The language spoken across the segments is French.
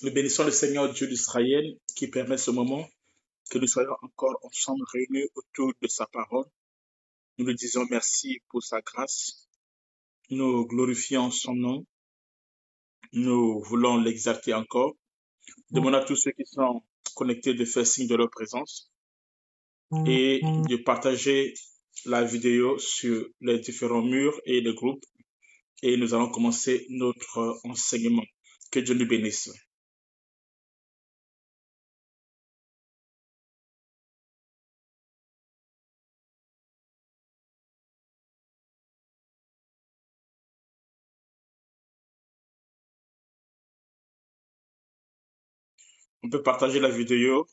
Nous bénissons le Seigneur Dieu d'Israël qui permet ce moment que nous soyons encore ensemble réunis autour de sa parole. Nous lui disons merci pour sa grâce. Nous glorifions son nom. Nous voulons l'exalter encore. Demandons à tous ceux qui sont connectés de faire signe de leur présence et de partager la vidéo sur les différents murs et les groupes. Et nous allons commencer notre enseignement. Que Dieu nous bénisse. On peut partager la vidéo.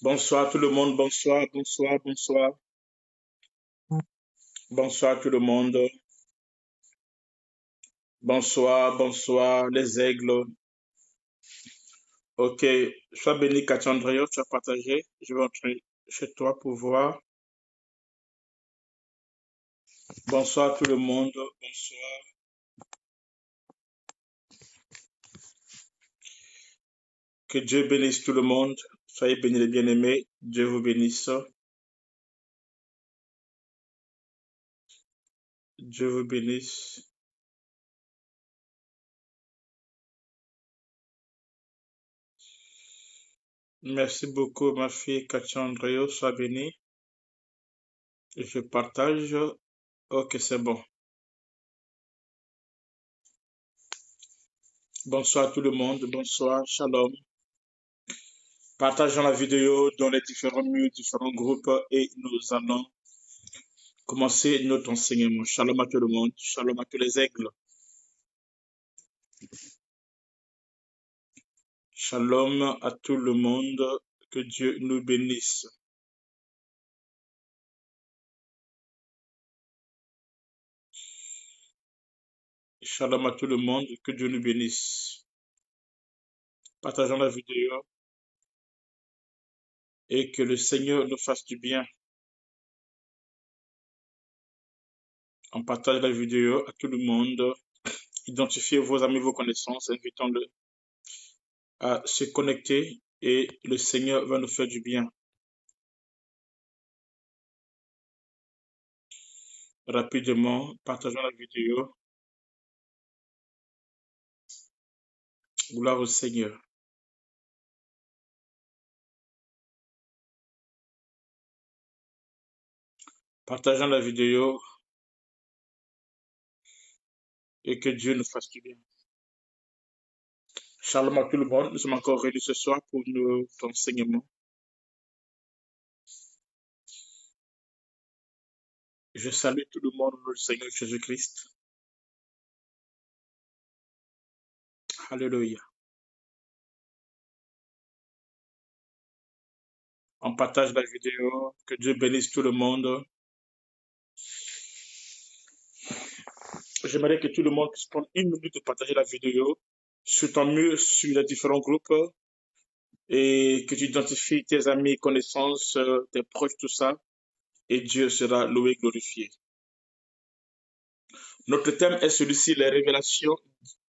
Bonsoir tout le monde, bonsoir, bonsoir, bonsoir. Bonsoir tout le monde. Bonsoir, bonsoir les aigles. Ok, sois béni Katchandrio, tu as partagé. Je vais entrer chez toi pour voir. Bonsoir tout le monde, bonsoir. Que Dieu bénisse tout le monde. Soyez bénis les bien-aimés. Dieu vous bénisse. Dieu vous bénisse. Merci beaucoup ma fille Katchandrio, sois bénie. Je partage. Ok, c'est bon. Bonsoir tout le monde, bonsoir, shalom. Partageons la vidéo dans les différents murs, différents groupes et nous allons commencer notre enseignement. Shalom à tout le monde, shalom à tous les aigles. Shalom à tout le monde, que Dieu nous bénisse. Shalom à tout le monde, que Dieu nous bénisse. Partageons la vidéo et que le Seigneur nous fasse du bien. On partage la vidéo à tout le monde. Identifiez vos amis, vos connaissances, invitons-le à se connecter et le Seigneur va nous faire du bien. Rapidement, partageons la vidéo. Gloire au Seigneur. Partageons la vidéo et que Dieu nous fasse du bien. Shalom à tout le monde. Nous sommes encore réunis ce soir pour notre enseignement. Je salue tout le monde au nom du Seigneur Jésus-Christ. Alléluia. On partage la vidéo. Que Dieu bénisse tout le monde. J'aimerais que tout le monde puisse prendre une minute de partager la vidéo sur ton mur, sur les différents groupes et que tu identifies tes amis, connaissances, tes proches, tout ça. Et Dieu sera loué, glorifié. Notre thème est celui-ci, les révélations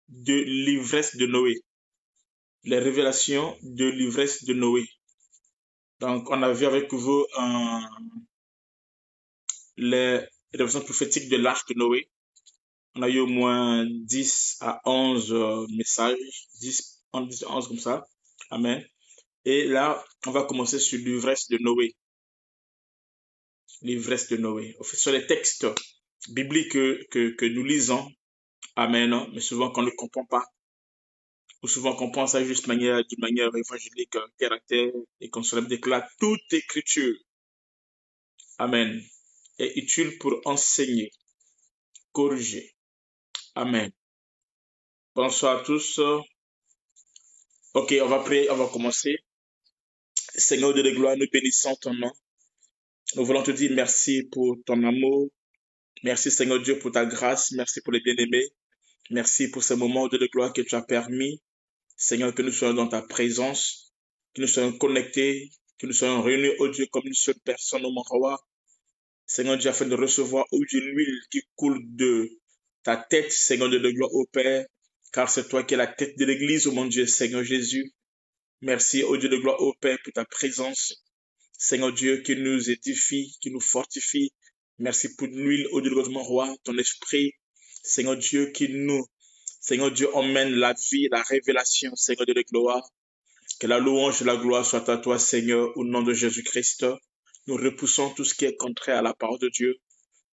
de l'ivresse de Noé. Les révélations de l'ivresse de Noé. Donc, on a vu avec vous les révélations prophétiques de l'arche de Noé. On a eu au moins 10 à 11 messages, 10 à 11 comme ça. Amen. Et là, on va commencer sur l'ivresse de Noé. L'ivresse de Noé. En fait, ce sont les textes bibliques que nous lisons. Amen. Mais souvent qu'on ne comprend pas. Ou souvent qu'on pense à juste d'une manière évangélique, terre à terre, et qu'on se déclare toute écriture. Amen. Est utile pour enseigner, corriger. Amen. Bonsoir à tous. Ok, on va prier, on va commencer. Seigneur de la gloire, nous bénissons ton nom. Nous voulons te dire merci pour ton amour. Merci Seigneur Dieu pour ta grâce. Merci pour les bien-aimés. Merci pour ce moment de gloire que tu as permis. Seigneur, que nous soyons dans ta présence, que nous soyons connectés, que nous soyons réunis, oh Dieu, comme une seule personne au Marawa. Seigneur Dieu, afin de recevoir, ô Dieu, l'huile qui coule de ta tête, Seigneur Dieu, de gloire au Père, car c'est toi qui es la tête de l'Église, ô mon Dieu, Seigneur Jésus. Merci, ô Dieu de gloire au Père, pour ta présence. Seigneur Dieu, qui nous édifie, qui nous fortifie. Merci pour l'huile, ô Dieu de mon roi, ton esprit. Seigneur Dieu, Seigneur Dieu, emmène la vie, la révélation, Seigneur Dieu de gloire. Que la louange et la gloire soient à toi, Seigneur, au nom de Jésus-Christ. Nous repoussons tout ce qui est contraire à la parole de Dieu.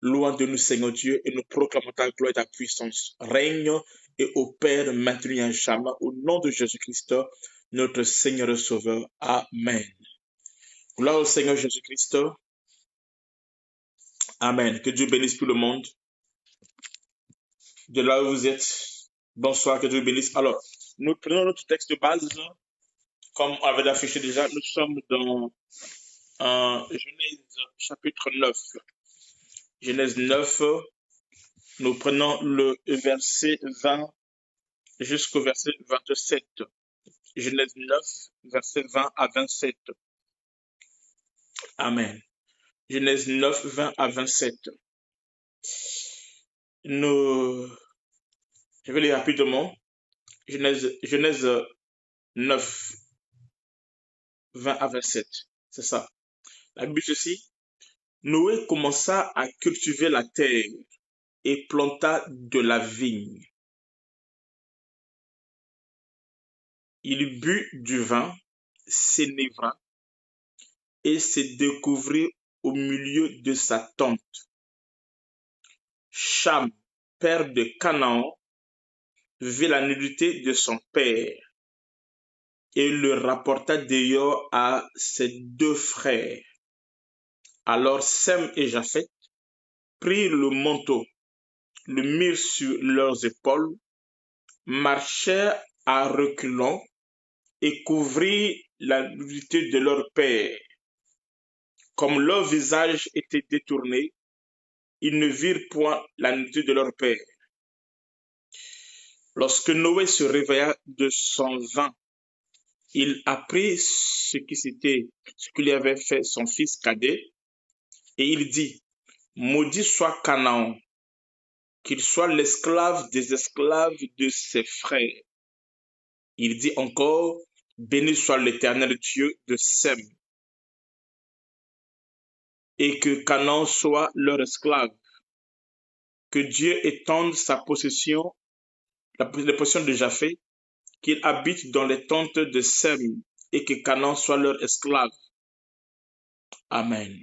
Louons de nous, Seigneur Dieu, et nous proclamons ta gloire et ta puissance. Règne et opère maintenant et à jamais, au nom de Jésus-Christ, notre Seigneur et Sauveur. Amen. Gloire au Seigneur Jésus-Christ. Amen. Que Dieu bénisse tout le monde. De là où vous êtes, bonsoir, que Dieu bénisse. Alors, nous prenons notre texte de base, comme on avait affiché déjà, nous sommes dans Genèse chapitre 9. Genèse 9, nous prenons le verset 20 jusqu'au verset 27. Genèse 9, verset 20 à 27. Amen. Genèse 9, 20 à 27. Je vais lire rapidement. Genèse 9, 20 à 27. C'est ça. La Bible dit ceci. Noé commença à cultiver la terre et planta de la vigne. Il but du vin, s'énévra et se découvrit au milieu de sa tente. Cham, père de Canaan, vit la nudité de son père et le rapporta d'ailleurs à ses deux frères. Alors Sem et Japheth prirent le manteau, le mirent sur leurs épaules, marchèrent à reculons et couvrirent la nudité de leur père. Comme leur visage était détourné, ils ne virent point la nudité de leur père. Lorsque Noé se réveilla de son vin, il apprit ce que lui avait fait son fils cadet, et il dit, maudit soit Canaan, qu'il soit l'esclave des esclaves de ses frères. Il dit encore, béni soit l'Éternel Dieu de Sem, et que Canaan soit leur esclave. Que Dieu étende sa possession, la possession de Japheth, qu'il habite dans les tentes de Sem, et que Canaan soit leur esclave. Amen.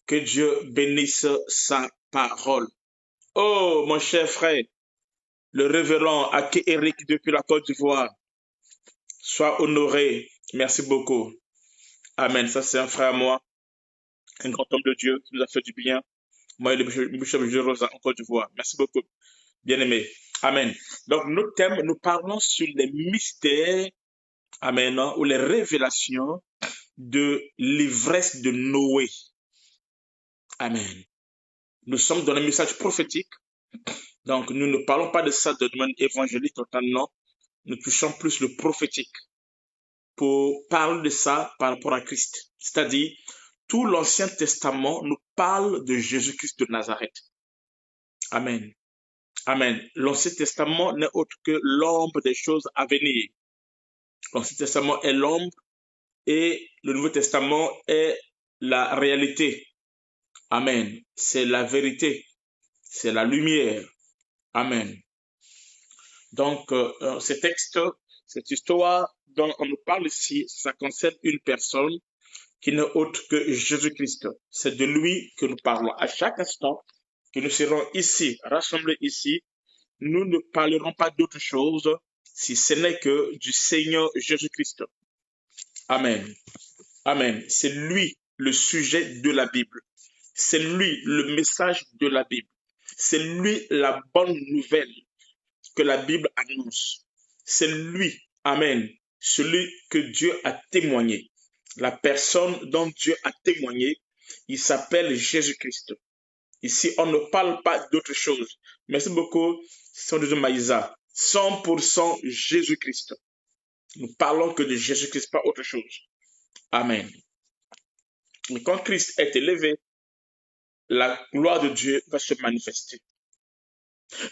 Que Dieu bénisse sa parole. Oh, mon cher frère, le révérend Ake Eric depuis la Côte d'Ivoire, sois honoré. Merci beaucoup. Amen. Ça, c'est un frère à moi, un grand homme de Dieu qui nous a fait du bien. Moi et le bishop Jérosa en Côte d'Ivoire. Merci beaucoup. Bien-aimé. Amen. Donc, notre thème, nous parlons sur les mystères, amen, ou les révélations de l'ivresse de Noé. Amen. Nous sommes dans un message prophétique. Donc, nous ne parlons pas de ça de domaine évangélique totalement. Nous touchons plus le prophétique pour parler de ça par rapport à Christ. C'est-à-dire, tout l'Ancien Testament nous parle de Jésus-Christ de Nazareth. Amen. Amen. L'Ancien Testament n'est autre que l'ombre des choses à venir. L'Ancien Testament est l'ombre et le Nouveau Testament est la réalité. Amen. C'est la vérité. C'est la lumière. Amen. Donc, ce texte, cette histoire dont on nous parle ici, ça concerne une personne qui n'est autre que Jésus-Christ. C'est de lui que nous parlons. À chaque instant que nous serons ici, rassemblés ici, nous ne parlerons pas d'autre chose si ce n'est que du Seigneur Jésus-Christ. Amen. Amen. C'est lui le sujet de la Bible. C'est lui le message de la Bible. C'est lui la bonne nouvelle que la Bible annonce. C'est lui, amen, celui que Dieu a témoigné. La personne dont Dieu a témoigné, il s'appelle Jésus-Christ. Ici, on ne parle pas d'autre chose. Merci beaucoup, Sandra Maïsa. 100% Jésus-Christ. Nous parlons que de Jésus-Christ, pas autre chose. Amen. Mais quand Christ est élevé, la gloire de Dieu va se manifester.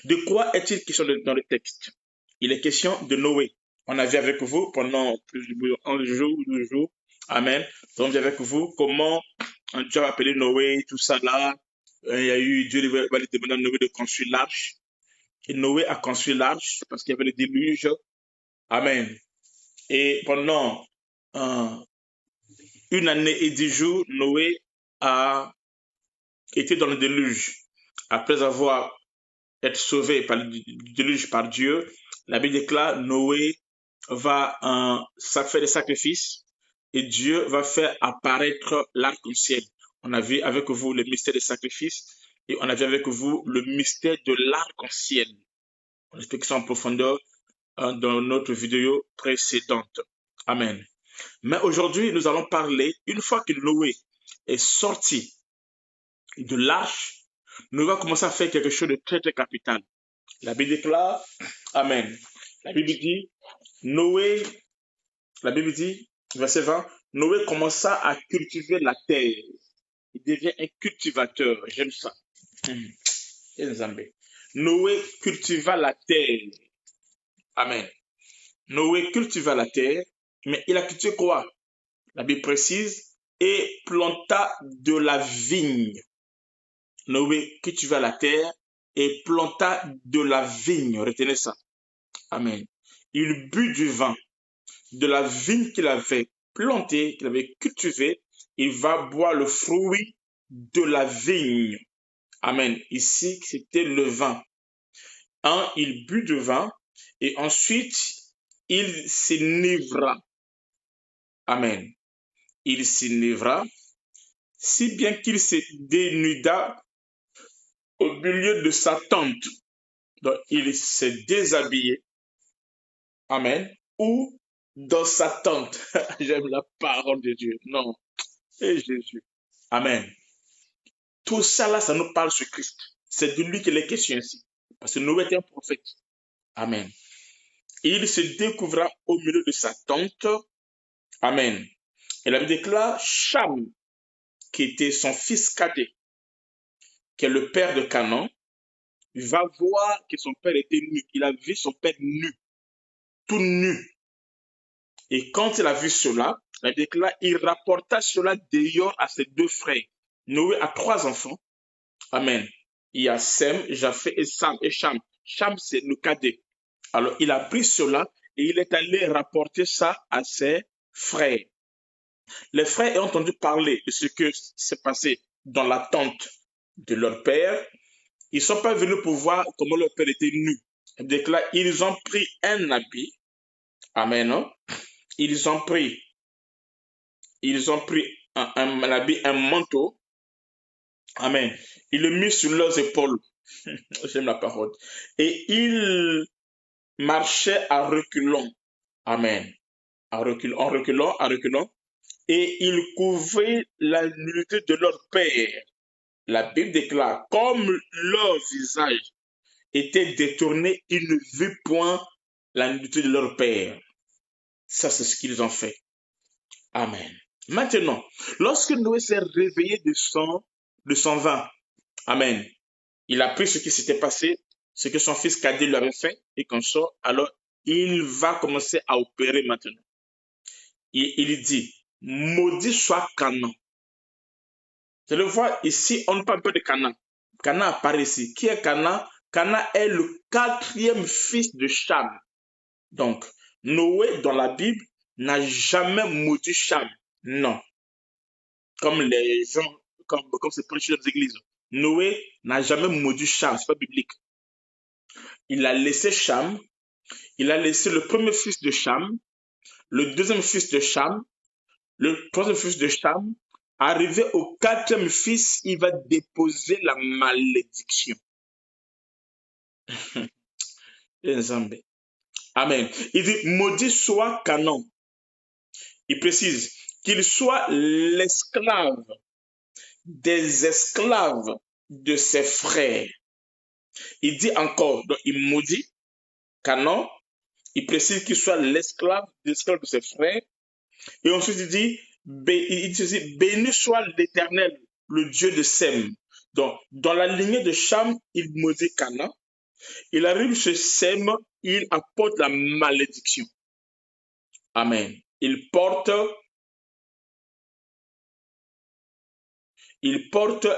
De quoi est-il question dans le texte? Il est question de Noé. On a vu avec vous pendant plus de 11 jours, 12 jours. Amen. Donc, j'ai avec vous comment Dieu a appelé Noé, tout ça là. Il y a eu, Dieu va lui demander à Noé de construire l'arche. Et Noé a construit l'arche parce qu'il y avait le déluge. Amen. Et pendant une année et 10 jours, Noé a été dans le déluge. Après avoir été sauvé par le déluge par Dieu, la Bible déclare Noé va faire des sacrifices et Dieu va faire apparaître l'arc-en-ciel. On a vu avec vous le mystère des sacrifices et on a vu avec vous le mystère de l'arc-en-ciel. On explique ça en profondeur dans notre vidéo précédente. Amen. Mais aujourd'hui, nous allons parler, une fois que Noé est sorti de l'arche, nous allons commencer à faire quelque chose de très, très capital. La Bible déclare, Amen. La Bible dit, verset 20, Noé commença à cultiver la terre. Il devient un cultivateur. J'aime ça. Noé cultiva la terre. Amen. Noé cultiva la terre, mais il a cultivé quoi? La Bible précise, et planta de la vigne. Noé cultiva la terre et planta de la vigne. Retenez ça. Amen. Il but du vin de la vigne qu'il avait plantée, qu'il avait cultivée. Il va boire le fruit de la vigne. Amen. Ici, c'était le vin. Il but du vin et ensuite, il s'enivra. Amen. Il s'enivra, si bien qu'il se dénuda au milieu de sa tente. Donc, il s'est déshabillé. Amen. Ou dans sa tente. J'aime la parole de Dieu. Non. Et Jésus. Amen. Tout ça là, ça nous parle sur Christ. C'est de lui qu'il est question ici. Parce que Noé était un prophète. Amen. Il se découvra au milieu de sa tente. Amen. Et la Bible déclare Cham, qui était son fils cadet, qui est le père de Canaan, va voir que son père était nu. Il a vu son père nu, tout nu. Et quand il a vu cela, la Bible déclare, il rapporta cela d'ailleurs à ses deux frères. Noé a 3 enfants. Amen. Il y a Sem, Japheth et Sam et Cham. Cham, c'est le cadet. Alors, il a pris cela et il est allé rapporter ça à ses frères. Les frères ayant entendu parler de ce que s'est passé dans la tente de leur père, ils ne sont pas venus pour voir comment leur père était nu. Ils ont pris un habit. Amen. Non? Ils ont pris un habit, un manteau. Amen. Ils le mis sur leurs épaules. J'aime la parole. Et ils marchaient à reculons. Amen. En reculant. Et ils couvraient la nudité de leur père. La Bible déclare, comme leur visage était détourné, ils ne virent point la nudité de leur père. Ça, c'est ce qu'ils ont fait. Amen. Maintenant, lorsque Noé s'est réveillé de son vin, Amen, il a pris ce qui s'était passé, ce que son fils cadet lui avait fait, et comme ça, alors il va commencer à opérer maintenant. Il dit, maudit soit Canaan. Je le vois ici, on parle pas de Canaan. Canaan apparaît ici. Qui est Canaan? Canaan est le 4e fils de Cham. Donc, Noé, dans la Bible, n'a jamais maudit Cham. Non. Comme les gens, comme c'est prêché dans les églises. Noé n'a jamais maudit Cham, c'est pas biblique. Il a laissé Cham, il a laissé le premier fils de Cham, le deuxième fils de Cham, le troisième fils de Cham. Arrivé au 4e fils, il va déposer la malédiction. Amen. Il dit, maudit soit Canaan. Il précise qu'il soit l'esclave des esclaves de ses frères. Il dit encore, donc il maudit Canaan. Il précise qu'il soit l'esclave des esclaves de ses frères. Et ensuite il dit, béni soit l'Éternel, le Dieu de Sem, Donc, dans la lignée de Cham, il maudit Canaan. Il arrive chez Sem, il apporte la malédiction. Amen. Il porte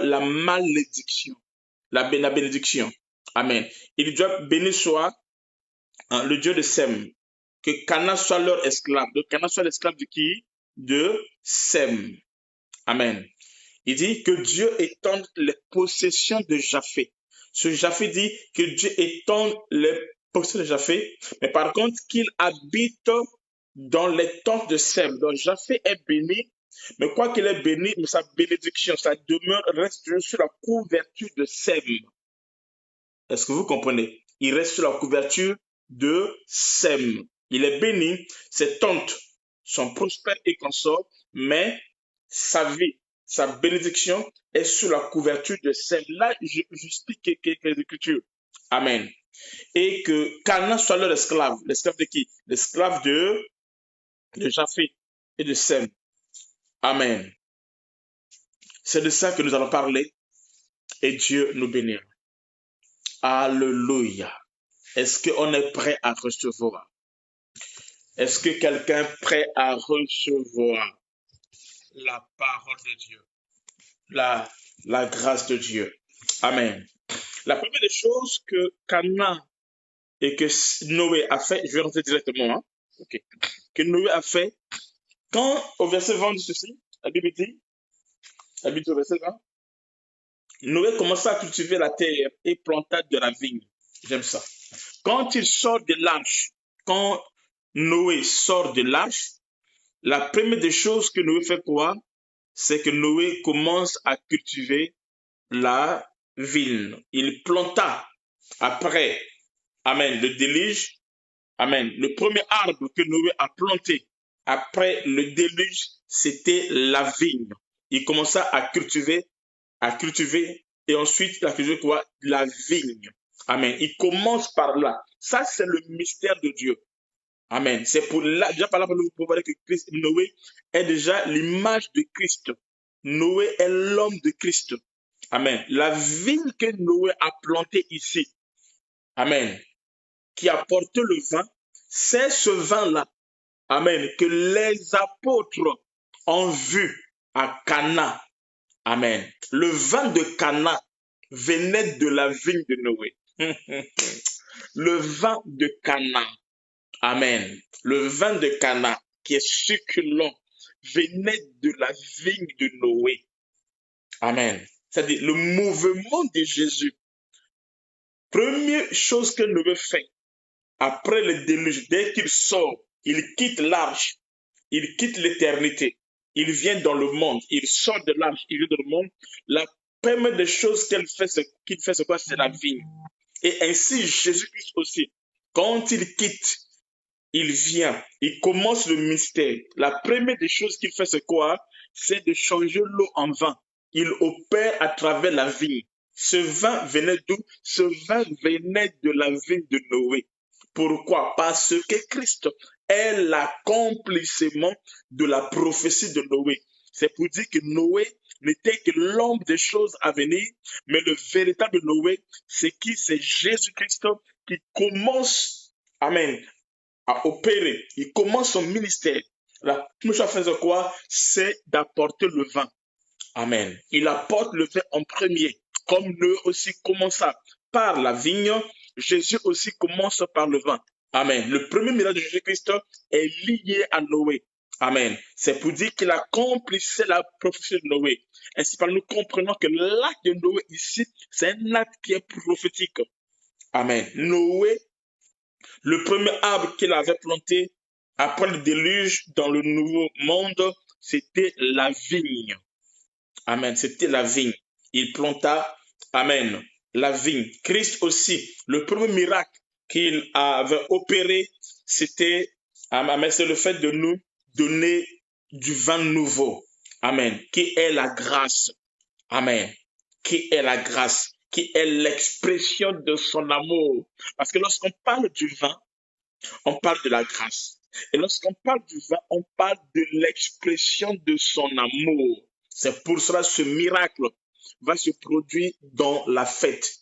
la malédiction, la bénédiction. Amen. Il dit, béni soit le Dieu de Sem, que Canaan soit leur esclave. Donc, Canaan soit l'esclave de qui? De Sem. Amen. Il dit que Dieu étende les possessions de Japheth. Ce Japheth dit que Dieu étende les possessions de Japheth, mais par contre qu'il habite dans les tentes de Sem. Donc Japheth est béni, mais quoi qu'il est béni, mais sa bénédiction, sa demeure reste sur la couverture de Sem. Est-ce que vous comprenez? Il reste sur la couverture de Sem. Il est béni, ses tentes sont prospères et consorts, mais sa vie, sa bénédiction est sous la couverture de Sem. Là, j'explique quelques écritures. Amen. Et que Canaan soit leur esclave. L'esclave de qui? L'esclave de Japheth et de Sem. Amen. C'est de ça que nous allons parler et Dieu nous bénira. Alléluia. Est-ce qu'on est prêt à recevoir? Est-ce que quelqu'un est prêt à recevoir la parole de Dieu? La grâce de Dieu. Amen. La première des choses que Canaan et que Noé a fait, je vais rentrer directement, hein? Okay. Que Noé a fait, quand au verset 20 de ceci, la Bible dit au verset 20, Noé commença à cultiver la terre et planta de la vigne. J'aime ça. Quand il sort de l'arche, quand Noé sort de l'arche, la première des choses que Noé fait quoi? C'est que Noé commence à cultiver la vigne. Il planta après, amen, le déluge, amen. Le premier arbre que Noé a planté après le déluge, c'était la vigne. Il commença à cultiver, et ensuite il a cultivé quoi? La vigne. Amen. Il commence par là. Ça, c'est le mystère de Dieu. Amen. C'est pour là, déjà par là, pour nous prouver que Noé est déjà l'image de Christ. Noé est l'homme de Christ. Amen. La vigne que Noé a plantée ici, amen, qui a porté le vin, c'est ce vin-là, amen, que les apôtres ont vu à Cana. Amen. Le vin de Cana venait de la vigne de Noé. Le vin de Cana. Amen. Le vin de Cana, qui est succulent, venait de la vigne de Noé. Amen. C'est-à-dire le mouvement de Jésus. Première chose que Noé fait, après le déluge, dès qu'il sort, il quitte l'arche, il quitte l'éternité, il vient dans le monde, il sort de l'arche, il vient dans le monde. La première des choses qu'il fait, c'est quoi? C'est la vigne. Et ainsi, Jésus-Christ aussi, quand il quitte, il vient, il commence le mystère. La première des choses qu'il fait, c'est quoi? C'est de changer l'eau en vin. Il opère à travers la vigne. Ce vin venait d'où? Ce vin venait de la vigne de Noé. Pourquoi? Parce que Christ est l'accomplissement de la prophétie de Noé. C'est pour dire que Noé n'était que l'ombre des choses à venir, mais le véritable Noé, c'est qui? C'est Jésus-Christ qui commence, amen, à opérer. Il commence son ministère. La première chose à faire, c'est quoi? C'est d'apporter le vin. Amen. Il apporte le vin en premier. Comme Noé aussi commença par la vigne, Jésus aussi commence par le vin. Amen. Le premier miracle de Jésus-Christ est lié à Noé. Amen. C'est pour dire qu'il accomplissait la prophétie de Noé. Ainsi, par nous comprenons que l'acte de Noé ici, c'est un acte qui est prophétique. Amen. Noé, le premier arbre qu'il avait planté après le déluge dans le nouveau monde, c'était la vigne. Amen. C'était la vigne. Il planta, amen, la vigne. Christ aussi, le premier miracle qu'il avait opéré, c'était, amen, c'est le fait de nous donner du vin nouveau. Amen. Qui est la grâce. Amen. Qui est la grâce. Qui est l'expression de son amour. Parce que lorsqu'on parle du vin, on parle de la grâce. Et lorsqu'on parle du vin, on parle de l'expression de son amour. C'est pour cela ce miracle va se produire dans la fête.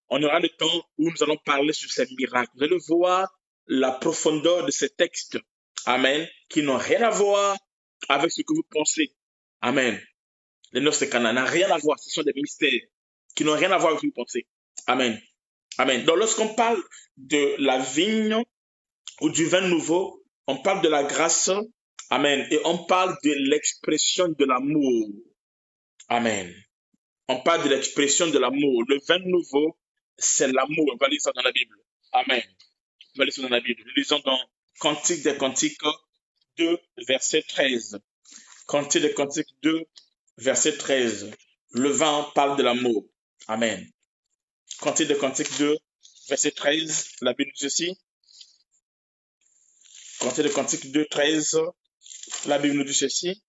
On aura le temps où nous allons parler sur ces miracles. Vous allez voir la profondeur de ces textes. Amen. Qui n'ont rien à voir avec ce que vous pensez. Amen. Les noces de Cana n'ont rien à voir. Ce sont des mystères qui n'ont rien à voir avec ce que vous pensez. Amen. Amen. Donc, lorsqu'on parle de la vigne ou du vin nouveau, on parle de la grâce. Amen. Et on parle de l'expression de l'amour. Amen. On parle de l'expression de l'amour. Le vin nouveau, c'est l'amour. On va lire ça dans la Bible. Amen. On va lire ça dans la Bible. Nous lisons dans Cantique des Cantiques 2, verset 13. Cantique des Cantiques 2, verset 13. Le vin parle de l'amour. Amen. Cantique des Cantiques 2, verset 13. La Bible dit ceci. Cantique des Cantiques 2, 13. La Bible nous dit ceci.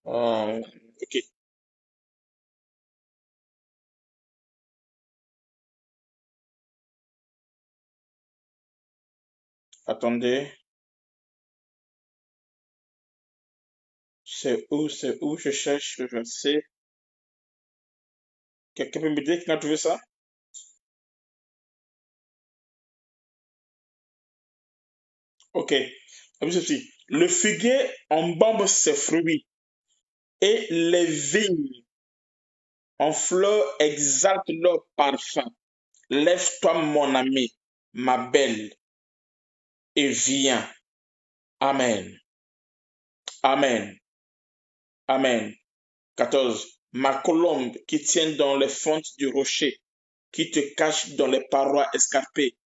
Ok. Attendez. C'est où? Je cherche le verset. Quelqu'un peut me dire qui a trouvé ça? Ok. Ceci. Le figuier embaume ses fruits et les vignes en fleurs exaltent leur parfum. Lève-toi, mon ami, ma belle, et viens. Amen. Amen. Amen. 14. Ma colombe qui tient dans les fentes du rocher, qui te cache dans les parois escarpées,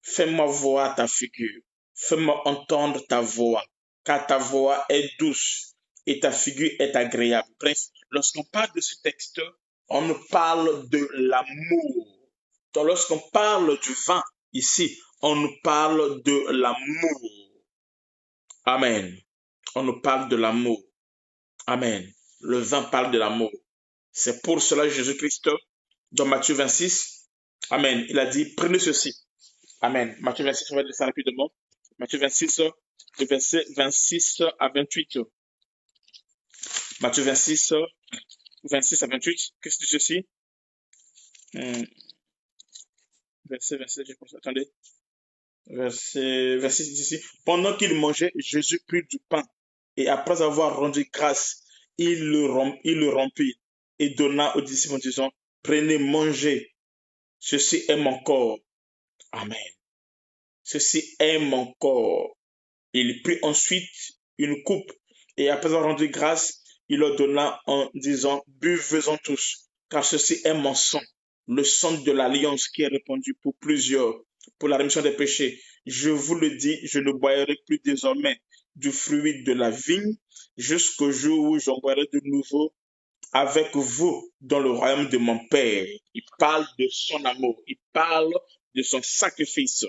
fais-moi voir ta figure, fais-moi entendre ta voix, car ta voix est douce et ta figure est agréable. Bref, lorsqu'on parle de ce texte, on nous parle de l'amour. Donc, lorsqu'on parle du vin ici, on nous parle de l'amour. Amen. On nous parle de l'amour. Amen. Le vin parle de l'amour. C'est pour cela que Jésus-Christ, dans Matthieu 26, Amen, il a dit, prenez ceci. Amen. Matthieu 26, on va dire ça rapidement. Matthieu 26, de verset 26 à 28. Matthieu 26, 26 à 28. Qu'est-ce que c'est ceci? Verset 27, je pense. Attendez. Verset 26 ici. Pendant qu'il mangeait, Jésus prit du pain et après avoir rendu grâce, il le rompit et donna aux disciples en disant, prenez, mangez. Ceci est mon corps. Amen. Ceci est mon corps. Il prit ensuite une coupe et après avoir rendu grâce, il leur donna en disant, buvez-en tous, car ceci est mon sang, le sang de l'alliance qui est répandu pour plusieurs, pour la rémission des péchés. Je vous le dis, je ne boirai plus désormais du fruit de la vigne jusqu'au jour où j'en boirai de nouveau avec vous dans le royaume de mon Père. Il parle de son amour, il parle de son sacrifice.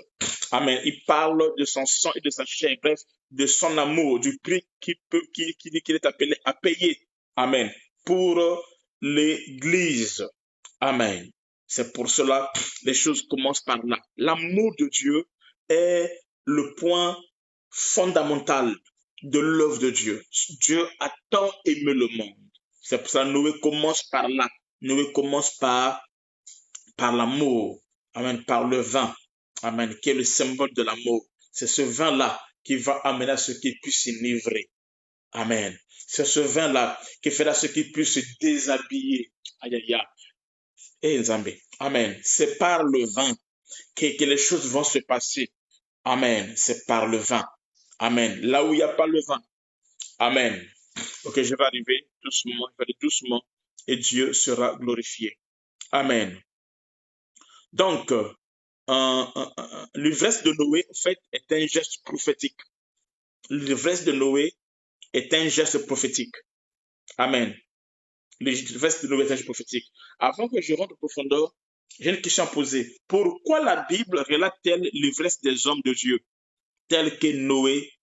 Amen. Il parle de son sang et de sa chair, bref, de son amour, du prix qu'il est appelé à payer. Amen. Pour l'Église. Amen. C'est pour cela les choses commencent par là. L'amour de Dieu est le point fondamental de l'œuvre de Dieu. Dieu a tant aimé le monde. C'est pour ça que Noé commence par là. Noé commence par l'amour. Amen. Par le vin. Amen. Qui est le symbole de l'amour. C'est ce vin-là qui va amener à ce qu'il puisse s'enivrer. Amen. C'est ce vin-là qui fera ce qu'il puisse se déshabiller. Aïe, aïe, aïe. Et Zambé. Amen. C'est par le vin que les choses vont se passer. Amen. C'est par le vin. Amen. Là où il n'y a pas le vin. Amen. Ok, je vais arriver doucement, je vais aller doucement et Dieu sera glorifié. Amen. Donc, l'ivresse de Noé, en fait, est un geste prophétique. L'ivresse de Noé est un geste prophétique. Amen. L'ivresse de Noé est un geste prophétique. Avant que je rentre en profondeur, j'ai une question à poser. Pourquoi la Bible relate-t-elle l'ivresse des hommes de Dieu, tels que Noé,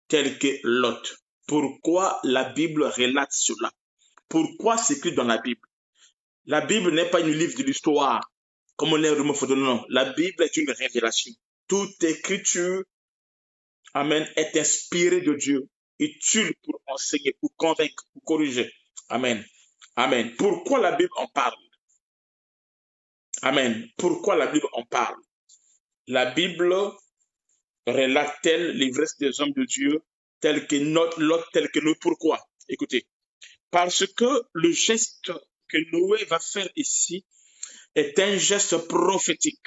tels que Lot? Pourquoi la Bible relate cela? Pourquoi c'est écrit dans la Bible? La Bible n'est pas un livre de l'histoire, comme on est non. La Bible est une révélation. Toute écriture, amen, est inspirée de Dieu, utile pour enseigner, pour convaincre, pour corriger. Amen. Amen. Pourquoi la Bible en parle? Amen. Pourquoi la Bible en parle? La Bible relate-t-elle l'ivresse des hommes de Dieu tel que l'autre, tel que nous? Pourquoi? Écoutez, parce que le geste que Noé va faire ici est un geste prophétique.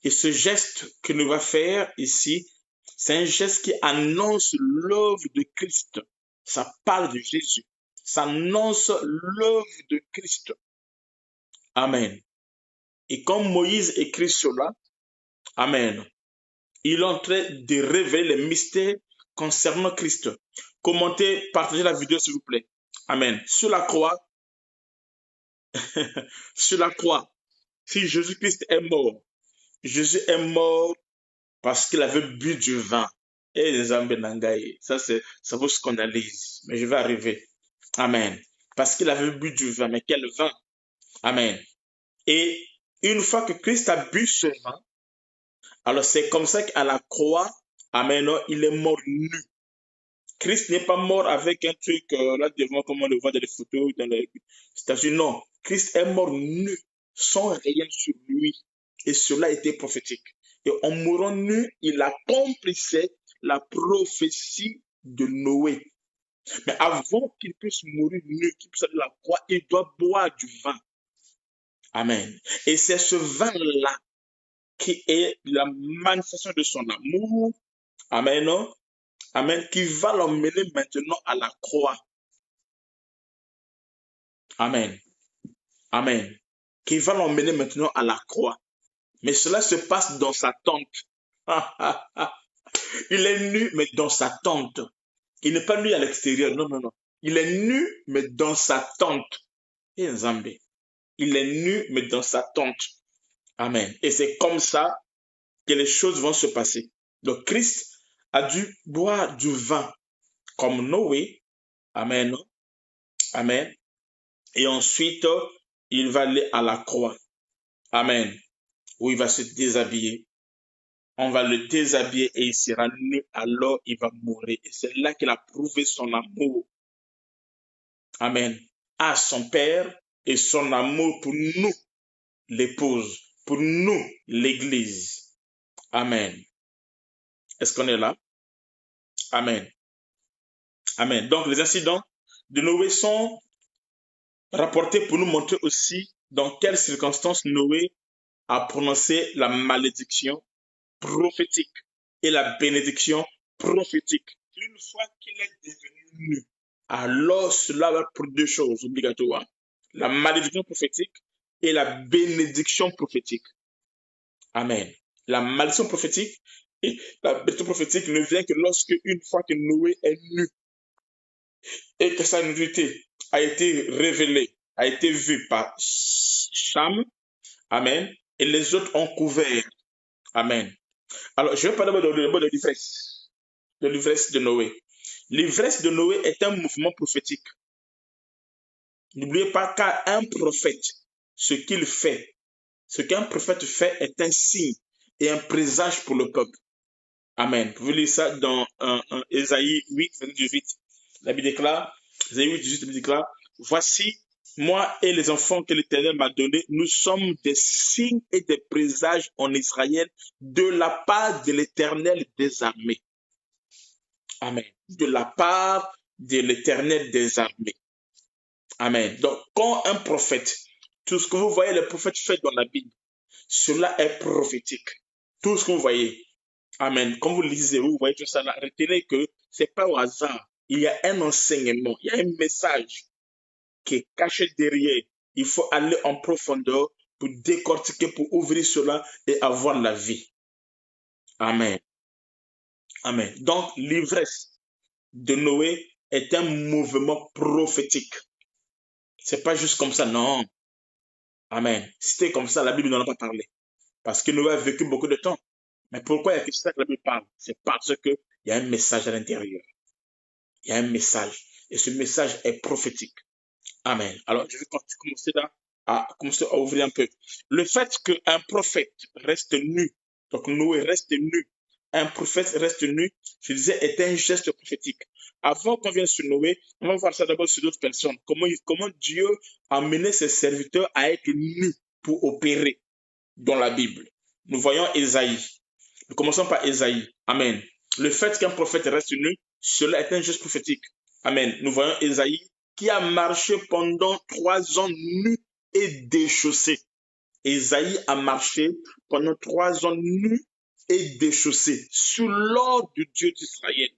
Et ce geste que nous va faire ici, c'est un geste qui annonce l'œuvre de Christ. Ça parle de Jésus. Ça annonce l'œuvre de Christ. Amen. Et comme Moïse écrit cela, Amen, il est en train de révéler les mystères concernant Christ. Commentez, partagez la vidéo s'il vous plaît. Amen. Sur la croix, sur la croix, si Jésus-Christ est mort, Jésus est mort parce qu'il avait bu du vin. Et les Ambenangaï, ça vous scandalise, mais je vais arriver. Amen. Parce qu'il avait bu du vin, mais quel vin? Amen. Et une fois que Christ a bu ce vin, alors c'est comme ça qu'à la croix, amen, il est mort nu. Christ n'est pas mort avec un truc là devant, comme on le voit dans les photos, dans les statues. Non, Christ est mort nu, sans rien sur lui. Et cela était prophétique. Et en mourant nu, il accomplissait la prophétie de Noé. Mais avant qu'il puisse mourir nu, qu'il puisse aller à la croix, il doit boire du vin. Amen. Et c'est ce vin-là qui est la manifestation de son amour. Amen. Amen. Qui va l'emmener maintenant à la croix. Amen. Amen. Qui va l'emmener maintenant à la croix. Mais cela se passe dans sa tente. Il est nu, mais dans sa tente. Il n'est pas nu à l'extérieur. Non, non, non. Il est nu, mais dans sa tente. Et Nzambé. Il est nu, mais dans sa tente. Amen. Et c'est comme ça que les choses vont se passer. Donc Christ a dû boire du vin comme Noé. Amen. Amen. Et ensuite, il va aller à la croix. Amen. Où il va se déshabiller. On va le déshabiller et il sera nu, alors il va mourir. Et c'est là qu'il a prouvé son amour. Amen. À son Père et son amour pour nous, l'épouse, pour nous, l'Église. Amen. Est-ce qu'on est là? Amen. Amen. Donc les incidents de Noé sont rapportés pour nous montrer aussi dans quelles circonstances Noé a prononcé la malédiction prophétique et la bénédiction prophétique. Une fois qu'il est devenu nu, alors cela va pour deux choses obligatoires. La malédiction prophétique et la bénédiction prophétique. Amen. La malédiction prophétique et la bénédiction prophétique ne vient que lorsque, une fois que Noé est nu et que sa nudité a été révélée, a été vue par Cham, Amen, et les autres ont couvert. Amen. Alors, je vais parler de l'ivresse. De l'ivresse de Noé. L'ivresse de Noé est un mouvement prophétique. N'oubliez pas qu'un prophète, ce qu'il fait, ce qu'un prophète fait est un signe et un présage pour le peuple. Amen. Vous pouvez lire ça dans Ésaïe 8, 18. La Bible déclare, Ésaïe 8, 18, la Bible déclare, voici, moi et les enfants que l'Éternel m'a donnés, nous sommes des signes et des présages en Israël de la part de l'Éternel des armées. Amen. De la part de l'Éternel des armées. Amen. Donc, quand un prophète, tout ce que vous voyez les prophètes faire dans la Bible, cela est prophétique. Tout ce que vous voyez. Amen. Quand vous lisez, vous voyez tout ça là, retenez que ce n'est pas au hasard. Il y a un enseignement, il y a un message qui est caché derrière. Il faut aller en profondeur pour décortiquer, pour ouvrir cela et avoir la vie. Amen. Amen. Donc, l'ivresse de Noé est un mouvement prophétique. C'est pas juste comme ça, non. Amen. Si c'était comme ça, la Bible n'en a pas parlé. Parce que Noé a vécu beaucoup de temps. Mais pourquoi il y a que ça que la Bible parle? C'est parce qu'il y a un message à l'intérieur. Il y a un message. Et ce message est prophétique. Amen. Alors, je vais commencer à ouvrir un peu. Le fait qu'un prophète reste nu, donc Noé reste nu, un prophète reste nu, je disais, est un geste prophétique. avant qu'on vienne sur Noé, on va voir ça d'abord sur d'autres personnes. Comment Dieu a mené ses serviteurs à être nus pour opérer dans la Bible. Nous voyons Ésaïe. Nous commençons par Ésaïe. Amen. Le fait qu'un prophète reste nu, cela est un geste prophétique. Amen. Nous voyons Ésaïe qui a marché pendant 3 ans nu et déchaussé. Ésaïe a marché pendant 3 ans nu et déchaussé sous l'ordre du Dieu d'Israël.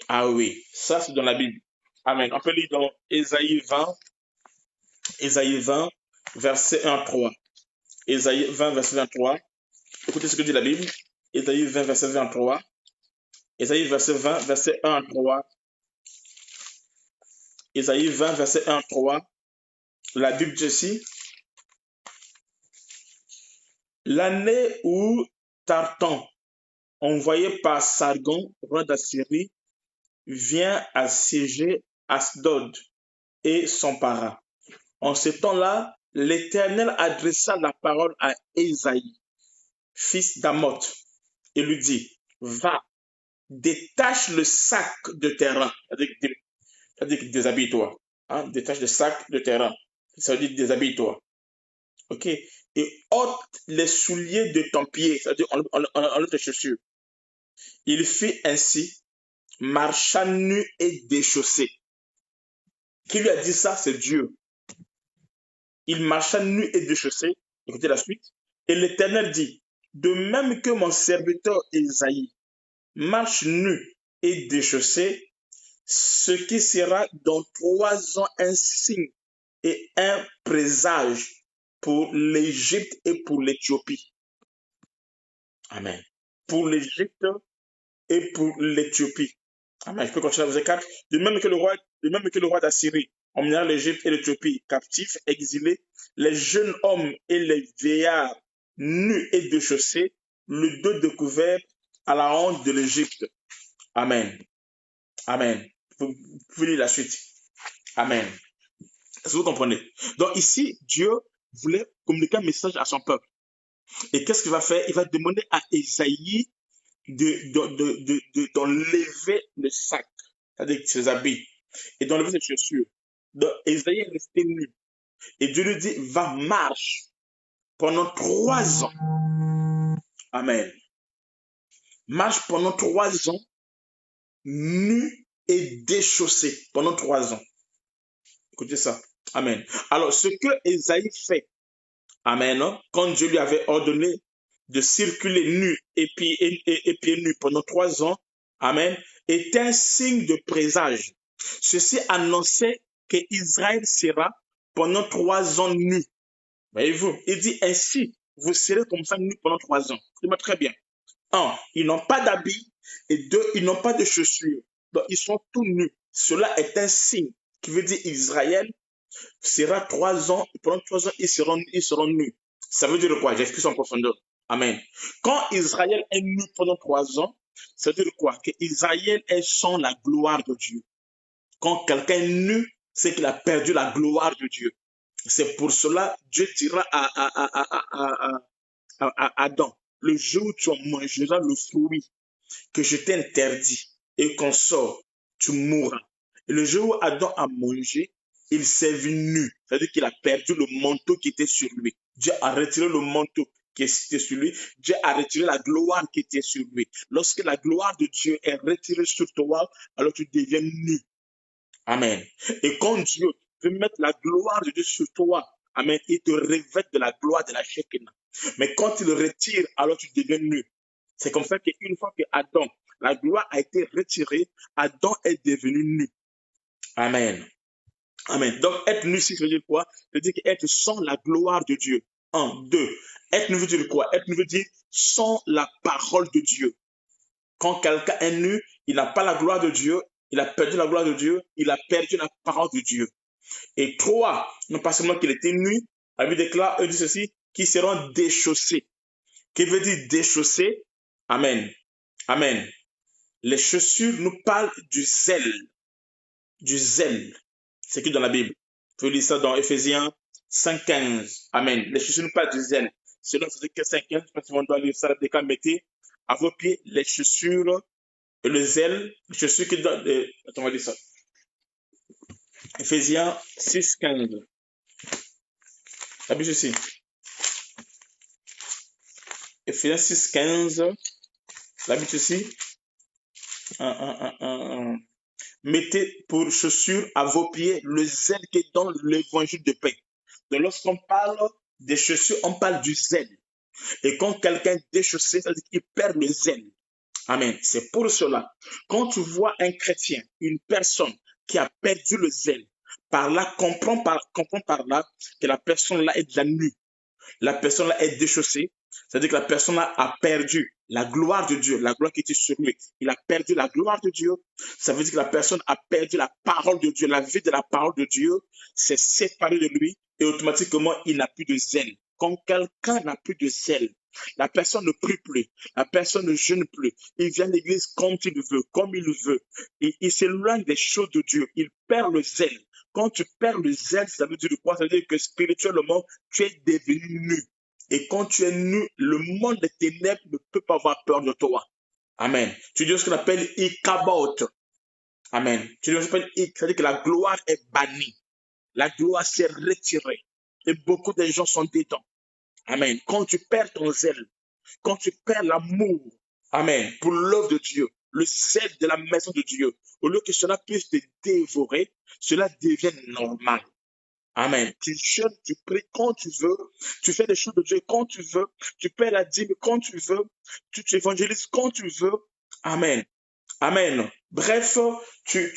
Ah oui, ça c'est dans la Bible. Amen. On peut lire dans Ésaïe 20, verset 1 à 3. Ésaïe 20, verset 23. Écoutez ce que dit la Bible. Ésaïe 20, verset 23. Ésaïe verset 20, verset 1 à 3. Ésaïe 20, verset 1 à 3. La Bible dit ceci. L'année où Tartan, envoyé par Sargon, roi d'Assyrie, vient assiéger Asdod et s'empara. En ce temps-là, l'Éternel adressa la parole à Ésaïe, fils d'Amoth, et lui dit, va, détache le sac de terrain, c'est-à-dire que déshabille-toi, hein, détache le sac de terrain, ça veut dire déshabille-toi, ok, et ôte les souliers de ton pied, c'est-à-dire enlève tes chaussures. Il fit ainsi, marcha nu et déchaussé. Qui lui a dit ça? C'est Dieu. Il marcha nu et déchaussé. Écoutez la suite. Et l'Éternel dit, de même que mon serviteur Ésaïe marche nu et déchaussé, ce qui sera dans 3 ans un signe et un présage pour l'Égypte et pour l'Éthiopie. Amen. Pour l'Égypte et pour l'Éthiopie. Amen. Je peux continuer à verset 4. De même que le roi d'Assyrie emmena l'Égypte et l'Éthiopie captifs, exilés, les jeunes hommes et les vieillards nus et déchaussés, le dos découvert à la honte de l'Égypte. Amen. Amen. Vous pouvez lire la suite. Amen. Est-ce que vous comprenez? Donc ici, Dieu voulait communiquer un message à son peuple. Et qu'est-ce qu'il va faire? Il va demander à Ésaïe d'enlever le sac, c'est-à-dire ses habits, et d'enlever ses chaussures. Donc Ésaïe est resté nu. Et Dieu lui dit, va, marche pendant 3 ans. Amen. Marche pendant 3 ans, nu et déchaussé pendant 3 ans. Écoutez ça. Amen. Alors, ce que Ésaïe fait, amen, quand Dieu lui avait ordonné de circuler nu et pieds nus pendant 3 ans, amen, est un signe de présage. Ceci annonçait qu'Israël sera pendant 3 ans nu. Voyez-vous, il dit ainsi, vous serez comme ça nu pendant 3 ans. C'est très bien. 1, ils n'ont pas d'habits, et 2, ils n'ont pas de chaussures. Donc, ils sont tout nus. Cela est un signe qui veut dire Israël sera 3 ans, pendant 3 ans, ils seront nus. Ça veut dire quoi? J'explique en profondeur. Amen. Quand Israël est nu pendant 3 ans, ça veut dire quoi? Que Israël est sans la gloire de Dieu. Quand quelqu'un est nu, c'est qu'il a perdu la gloire de Dieu. C'est pour cela, Dieu dira à Adam, le jour où tu mangeras le fruit que je t'ai interdit et qu'on sort, tu mourras. Et le jour où Adam a mangé, il s'est vu nu. C'est-à-dire qu'il a perdu le manteau qui était sur lui. Dieu a retiré le manteau qui était sur lui. Dieu a retiré la gloire qui était sur lui. Lorsque la gloire de Dieu est retirée sur toi, alors tu deviens nu. Amen. Et quand Dieu veut mettre la gloire de Dieu sur toi, amen, il te revêt de la gloire de la Shekinah. Mais quand il le retire, alors tu deviens nu. C'est comme ça qu'une fois que Adam, la gloire a été retirée, Adam est devenu nu. Amen. Amen. Donc, être nu, ça veut dire quoi? Ça veut dire être sans la gloire de Dieu. 1, 2. Être nu veut dire quoi? Être nu veut dire sans la parole de Dieu. Quand quelqu'un est nu, il n'a pas la gloire de Dieu, il a perdu la gloire de Dieu, il a perdu la parole de Dieu. Et 3, non pas seulement qu'il était nu, la Bible déclare, dit ceci, qu'ils seront déchaussés. Qui veut dire déchaussés? Amen. Amen. Les chaussures nous parlent du zèle. Du zèle. C'est écrit dans la Bible. Vous pouvez lire ça dans Ephésiens 5,15. Amen. Les chaussures nous parlent du zèle. C'est dans Ephésiens 5,15, parce qu'on doit lire ça, mettez à vos pieds les chaussures Et le zèle, je suis que dans... attends, on va dire ça. Éphésiens 6, 15. La Bible ceci. Éphésiens 6, 15. La Bible ceci. Mettez pour chaussure à vos pieds le zèle qui est dans l'évangile de paix. Donc, lorsqu'on parle des chaussures, on parle du zèle. Et quand quelqu'un est déchaussé, ça veut dire qu'il perd le zèle. Amen. C'est pour cela, quand tu vois un chrétien, une personne qui a perdu le zèle, par là, comprends par là que la personne là est déjà nue. La personne là est déchaussée. C'est-à-dire que la personne là a perdu la gloire de Dieu, la gloire qui était sur lui. Il a perdu la gloire de Dieu. Ça veut dire que la personne a perdu la parole de Dieu, la vie de la parole de Dieu s'est séparée de lui et automatiquement il n'a plus de zèle. Quand quelqu'un n'a plus de zèle, la personne ne prie plus, la personne ne jeûne plus. Il vient à l'église comme il veut, comme il veut. Il s'éloigne des choses de Dieu. Il perd le zèle. Quand tu perds le zèle, ça veut dire quoi? Ça veut dire que spirituellement, tu es devenu nu. Et quand tu es nu, le monde des ténèbres ne peut pas avoir peur de toi. Amen. Tu dis ce qu'on appelle Ikabot. Amen. Tu dis ce qu'on appelle c'est-à-dire que la gloire est bannie. La gloire s'est retirée. Et beaucoup de gens sont dedans. Amen. Quand tu perds ton zèle, quand tu perds l'amour, amen, pour l'œuvre de Dieu, le zèle de la maison de Dieu, au lieu que cela puisse te dévorer, cela devient normal. Amen. Tu jeûnes, tu pries quand tu veux, tu fais des choses de Dieu quand tu veux, tu paies la dîme quand tu veux, tu évangélises quand tu veux. Amen. Amen. Bref, tu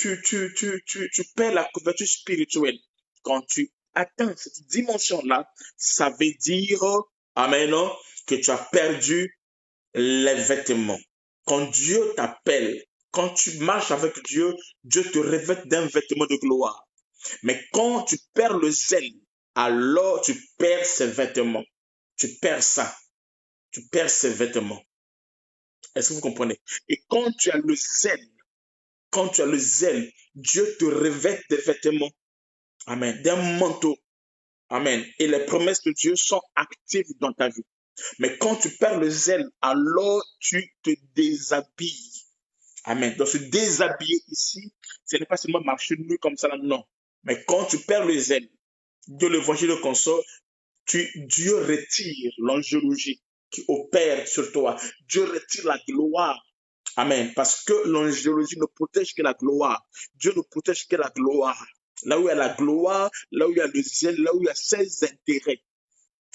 perds la couverture spirituelle. Quand tu atteins cette dimension-là, ça veut dire, amen, que tu as perdu les vêtements. Quand Dieu t'appelle, quand tu marches avec Dieu, Dieu te revêt d'un vêtement de gloire. Mais quand tu perds le zèle, alors tu perds ces vêtements. Tu perds ça. Tu perds ces vêtements. Est-ce que vous comprenez? Et quand tu as le zèle, Dieu te revêt des vêtements. Amen. D'un manteau. Amen. Et les promesses de Dieu sont actives dans ta vie. Mais quand tu perds le zèle, alors tu te déshabilles. Amen. Donc, se déshabiller ici, ce n'est pas seulement marcher nu comme ça, non. Mais quand tu perds le zèle de l'évangile qu'on sort, Dieu retire l'angélogie qui opère sur toi. Dieu retire la gloire. Amen. Parce que l'angélogie ne protège que la gloire. Dieu ne protège que la gloire. Là où il y a la gloire, là où il y a le zèle, là où il y a ses intérêts.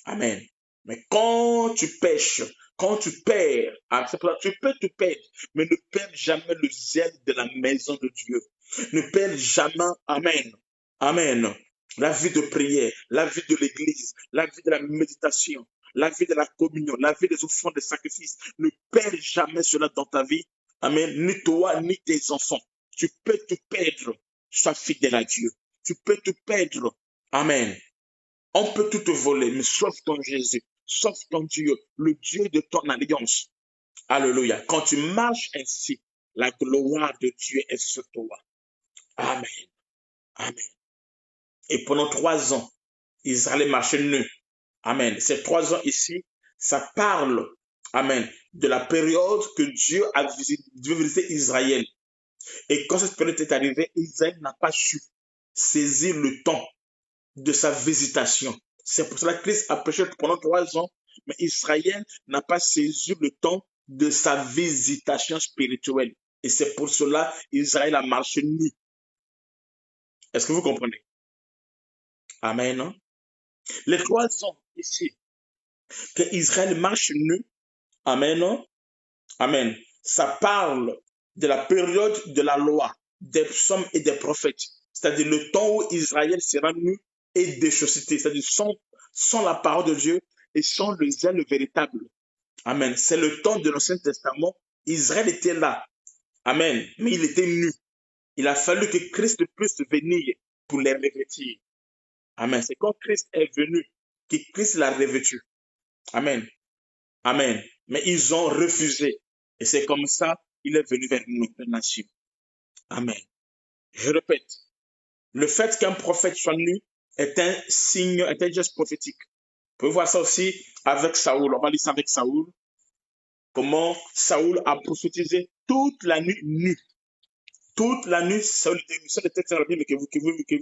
Amen. Mais quand tu pêches, quand tu perds, tu peux te perdre, mais ne perds jamais le zèle de la maison de Dieu. Ne perds jamais, amen, amen, la vie de prière, la vie de l'église, la vie de la méditation, la vie de la communion, la vie des offrandes, des sacrifices. Ne perds jamais cela dans ta vie, amen, ni toi, ni tes enfants. Tu peux te perdre, sois fidèle à Dieu. Tu peux te perdre, amen. On peut tout te voler, mais sauf ton Jésus, sauf ton Dieu, le Dieu de ton alliance. Alléluia. Quand tu marches ainsi, la gloire de Dieu est sur toi. Amen. Amen. Et pendant 3 ans, Israël marchait nu. Amen. Ces 3 ans ici, ça parle, amen, de la période que Dieu a visité Israël. Et quand cette période est arrivée, Israël n'a pas su saisir le temps de sa visitation. C'est pour cela que Christ a prêché pendant 3 ans, mais Israël n'a pas saisi le temps de sa visitation spirituelle. Et c'est pour cela qu'Israël a marché nu. Est-ce que vous comprenez? Amen. Non? Les 3 ans ici, que Israël marche nu, amen, non? Amen. Ça parle de la période de la loi, des psaumes et des prophètes. C'est-à-dire le temps où Israël sera nu et déchaussé, c'est-à-dire sans la parole de Dieu et sans le zèle véritable. Amen. C'est le temps de l'Ancien Testament. Israël était là. Amen. Mais il était nu. Il a fallu que Christ puisse venir pour les revêtir. Amen. C'est quand Christ est venu que Christ l'a revêtu. Amen. Amen. Mais ils ont refusé. Et c'est comme ça qu'il est venu vers nous, les nations. Amen. Je répète, le fait qu'un prophète soit nu est un signe, est un geste prophétique. Vous pouvez voir ça aussi avec Saoul. On va lire ça avec Saoul. Comment Saoul a prophétisé toute la nuit nu. Toute la nuit, c'est le texte dans la Bible que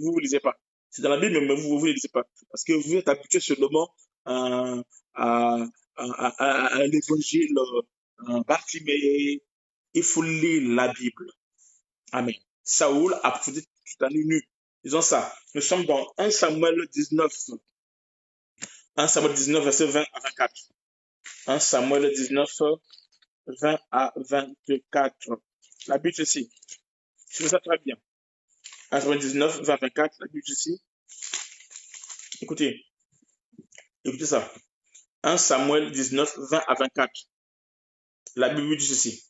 vous lisez pas. C'est dans la Bible, mais vous ne lisez pas. Parce que vous êtes habitué seulement à, à, à l'évangile Bartimée. Il faut lire la Bible. Amen. Saoul a prophétisé toute la nuit nu. Disons ça. Nous sommes dans 1 Samuel 19. 1 Samuel 19, verset 20 à 24. 1 Samuel 19, 20 à 24. La Bible ici. Je ça très bien. 1 Samuel 19, 20 à 24. La Bible ici. Écoutez. Écoutez ça. 1 Samuel 19, 20 à 24. La Bible dit ceci.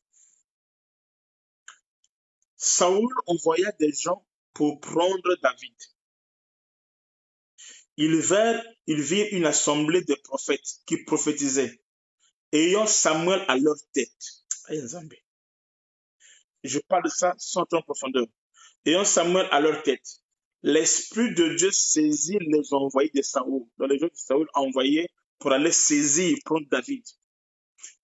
Saoul envoya des gens pour prendre David. Ils virent une assemblée de prophètes qui prophétisaient, ayant Samuel à leur tête. Je parle de ça sans trop en profondeur. Ayant Samuel à leur tête, l'Esprit de Dieu saisit les envoyés de Saoul. Donc les gens que Saoul a envoyés pour aller saisir, prendre David.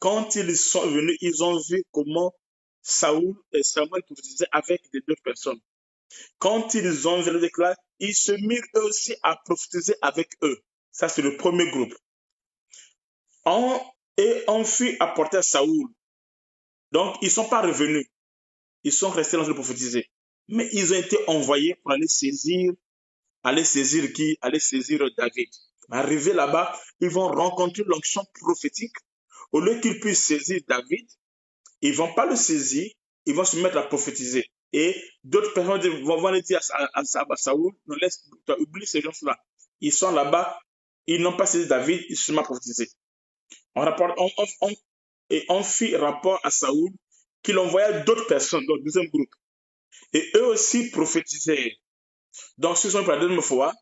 Quand ils sont venus, ils ont vu comment Saoul et Samuel prophétisaient avec des deux personnes. Quand ils ont vu le déclare, ils se mirent eux aussi à prophétiser avec eux. Ça, c'est le premier groupe. Et on fut apporté à Saoul. Donc, ils ne sont pas revenus. Ils sont restés dans le prophétiser. Mais ils ont été envoyés pour aller saisir qui? Aller saisir David. Arrivés là-bas, ils vont rencontrer l'onction prophétique. Au lieu qu'ils puissent saisir David, ils ne vont pas le saisir, ils vont se mettre à prophétiser. Et d'autres personnes vont aller dire à Saoul, oublie ces gens-là. Ils sont là-bas, ils n'ont pas saisi David, ils se mettent à prophétiser. On fit rapport à Saoul qu'il envoya d'autres personnes, donc deuxième groupe. Et eux aussi prophétisaient. Donc, ce sont pour la deuxième fois,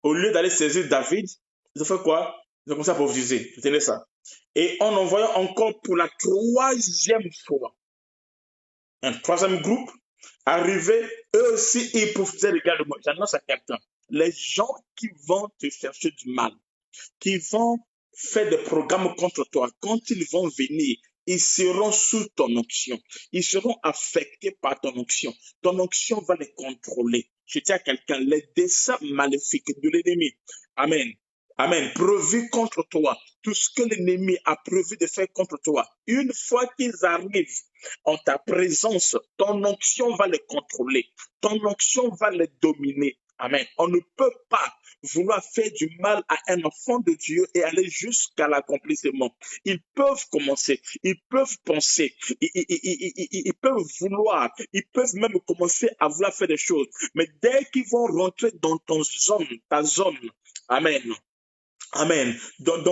au lieu d'aller saisir David, ils ont fait quoi? Ils ont commencé à prophétiser. Retenez ça. Et on envoya encore pour la troisième fois un troisième groupe arrivé, eux aussi, ils prophétisaient. Regarde-moi, j'annonce à quelqu'un. Les gens qui vont te chercher du mal, qui vont faire des programmes contre toi, quand ils vont venir, ils seront sous ton onction. Ils seront affectés par ton onction. Ton onction va les contrôler. Je dis à quelqu'un, les desseins maléfiques de l'ennemi. Amen. Amen. Prévu contre toi. Tout ce que l'ennemi a prévu de faire contre toi. Une fois qu'ils arrivent en ta présence, ton onction va les contrôler. Ton onction va les dominer. Amen. On ne peut pas vouloir faire du mal à un enfant de Dieu et aller jusqu'à l'accomplissement. Ils peuvent commencer, ils peuvent penser, ils peuvent vouloir, ils peuvent même commencer à vouloir faire des choses. Mais dès qu'ils vont rentrer dans ta zone, amen. Amen. Dans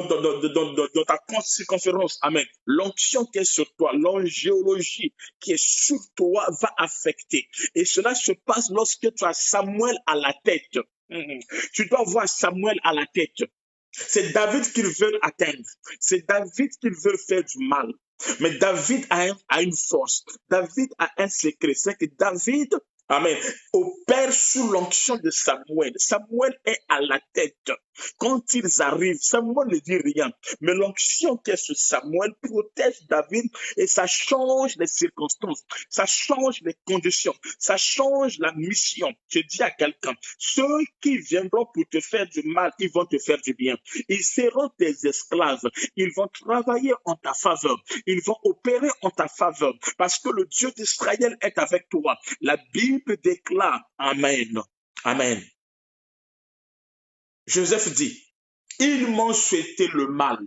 ta circonférence, amen. L'onction qui est sur toi, l'angéologie qui est sur toi va affecter. Et cela se passe lorsque tu as Samuel à la tête. Tu dois voir Samuel à la tête. C'est David qu'ils veulent atteindre. C'est David qu'ils veulent faire du mal. Mais David a une force. David a un secret. C'est que David, amen, opère sous l'onction de Samuel. Samuel est à la tête. Quand ils arrivent, Samuel ne dit rien. Mais l'onction qui est sur Samuel protège David et ça change les circonstances. Ça change les conditions. Ça change la mission. Je dis à quelqu'un, ceux qui viendront pour te faire du mal, ils vont te faire du bien. Ils seront tes esclaves. Ils vont travailler en ta faveur. Ils vont opérer en ta faveur. Parce que le Dieu d'Israël est avec toi. La Bible déclare, amen. Amen. Joseph dit, ils m'ont souhaité le mal,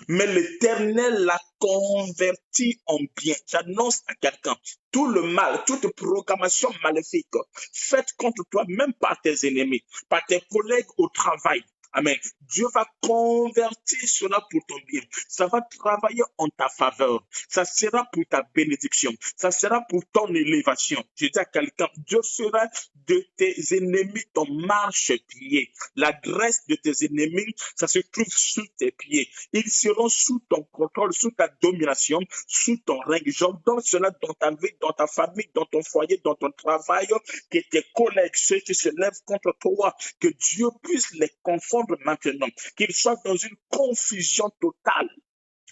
mais l'Éternel l'a converti en bien. J'annonce à quelqu'un, tout le mal, toute programmation maléfique faite contre toi, même par tes ennemis, par tes collègues au travail. Amen. Dieu va convertir cela pour ton bien. Ça va travailler en ta faveur. Ça sera pour ta bénédiction. Ça sera pour ton élévation. Je dis à quelqu'un, Dieu fera de tes ennemis ton marchepied. L'adresse de tes ennemis, ça se trouve sous tes pieds. Ils seront sous ton contrôle, sous ta domination, sous ton règne. J'ordonne cela dans ta vie, dans ta famille, dans ton foyer, dans ton travail, que tes collègues, ceux qui se lèvent contre toi, que Dieu puisse les confondre maintenant, qu'ils soient dans une confusion totale.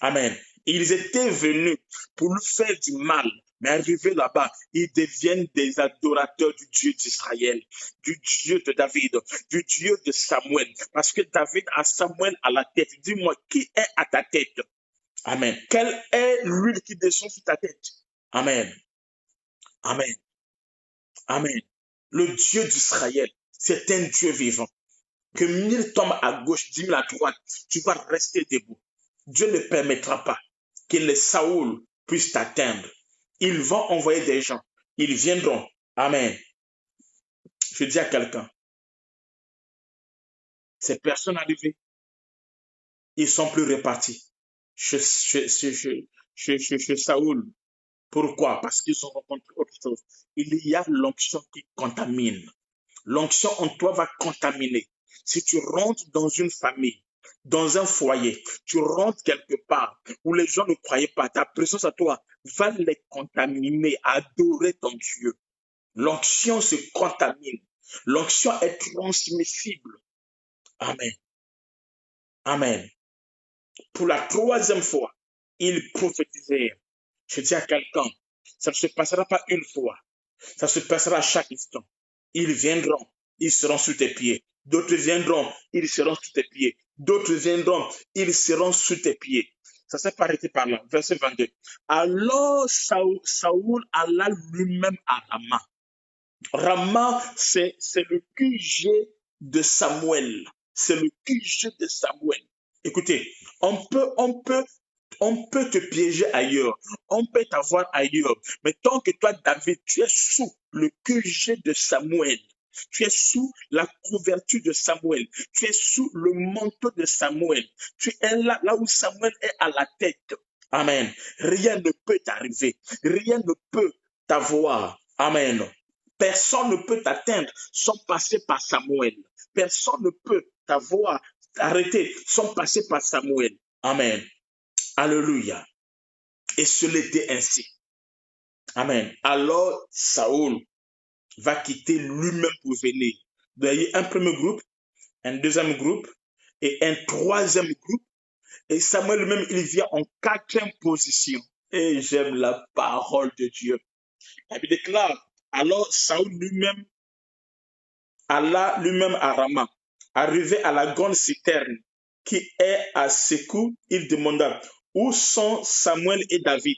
Amen. Ils étaient venus pour lui faire du mal. Mais arrivés là-bas, ils deviennent des adorateurs du Dieu d'Israël, du Dieu de David, du Dieu de Samuel. Parce que David a Samuel à la tête. Dis-moi, qui est à ta tête? Amen. Quelle est l'huile qui descend sur ta tête? Amen. Amen. Amen. Le Dieu d'Israël, c'est un Dieu vivant. Que 1000 tombent à gauche, 10 000 à droite, tu vas rester debout. Dieu ne permettra pas que les Saoul puissent t'atteindre. Ils vont envoyer des gens. Ils viendront. Amen. Je dis à quelqu'un, ces personnes arrivées, ils sont plus répartis chez Saoul. Pourquoi? Parce qu'ils ont rencontré autre chose. Il y a l'onction qui contamine. L'onction en toi va contaminer. Si tu rentres dans une famille, dans un foyer, tu rentres quelque part où les gens ne croyaient pas, ta présence à toi va les contaminer, adorer ton Dieu. L'onction se contamine. L'onction est transmissible. Amen. Amen. Pour la troisième fois, ils prophétisèrent. Je dis à quelqu'un, ça ne se passera pas une fois. Ça se passera à chaque instant. Ils viendront, ils seront sous tes pieds. D'autres viendront, ils seront sous tes pieds. D'autres viendront, ils seront sous tes pieds. Ça s'est pas arrêté par là. Verset 22. Alors Saoul alla lui-même à Rama. Rama, c'est le QG de Samuel. C'est le QG de Samuel. Écoutez, on peut te piéger ailleurs, on peut t'avoir ailleurs, mais tant que toi, David, tu es sous le QG de Samuel, tu es sous la couverture de Samuel, tu es sous le manteau de Samuel, tu es là où Samuel est à la tête. Amen. Rien ne peut t'arriver, rien ne peut t'avoir. Amen. Personne ne peut t'atteindre sans passer par Samuel. Personne ne peut t'avoir arrêté sans passer par Samuel. Amen. Alléluia. Et ce l'était ainsi. Amen. Alors Saoul va quitter lui-même pour venir. Il y a un premier groupe, un deuxième groupe et un troisième groupe. Et Samuel lui-même, il vient en quatrième position. Et j'aime la parole de Dieu. Il déclare, alors Saoul lui-même alla lui-même à Rama. Arrivé à la grande citerne qui est à Sékou, il demanda, où sont Samuel et David?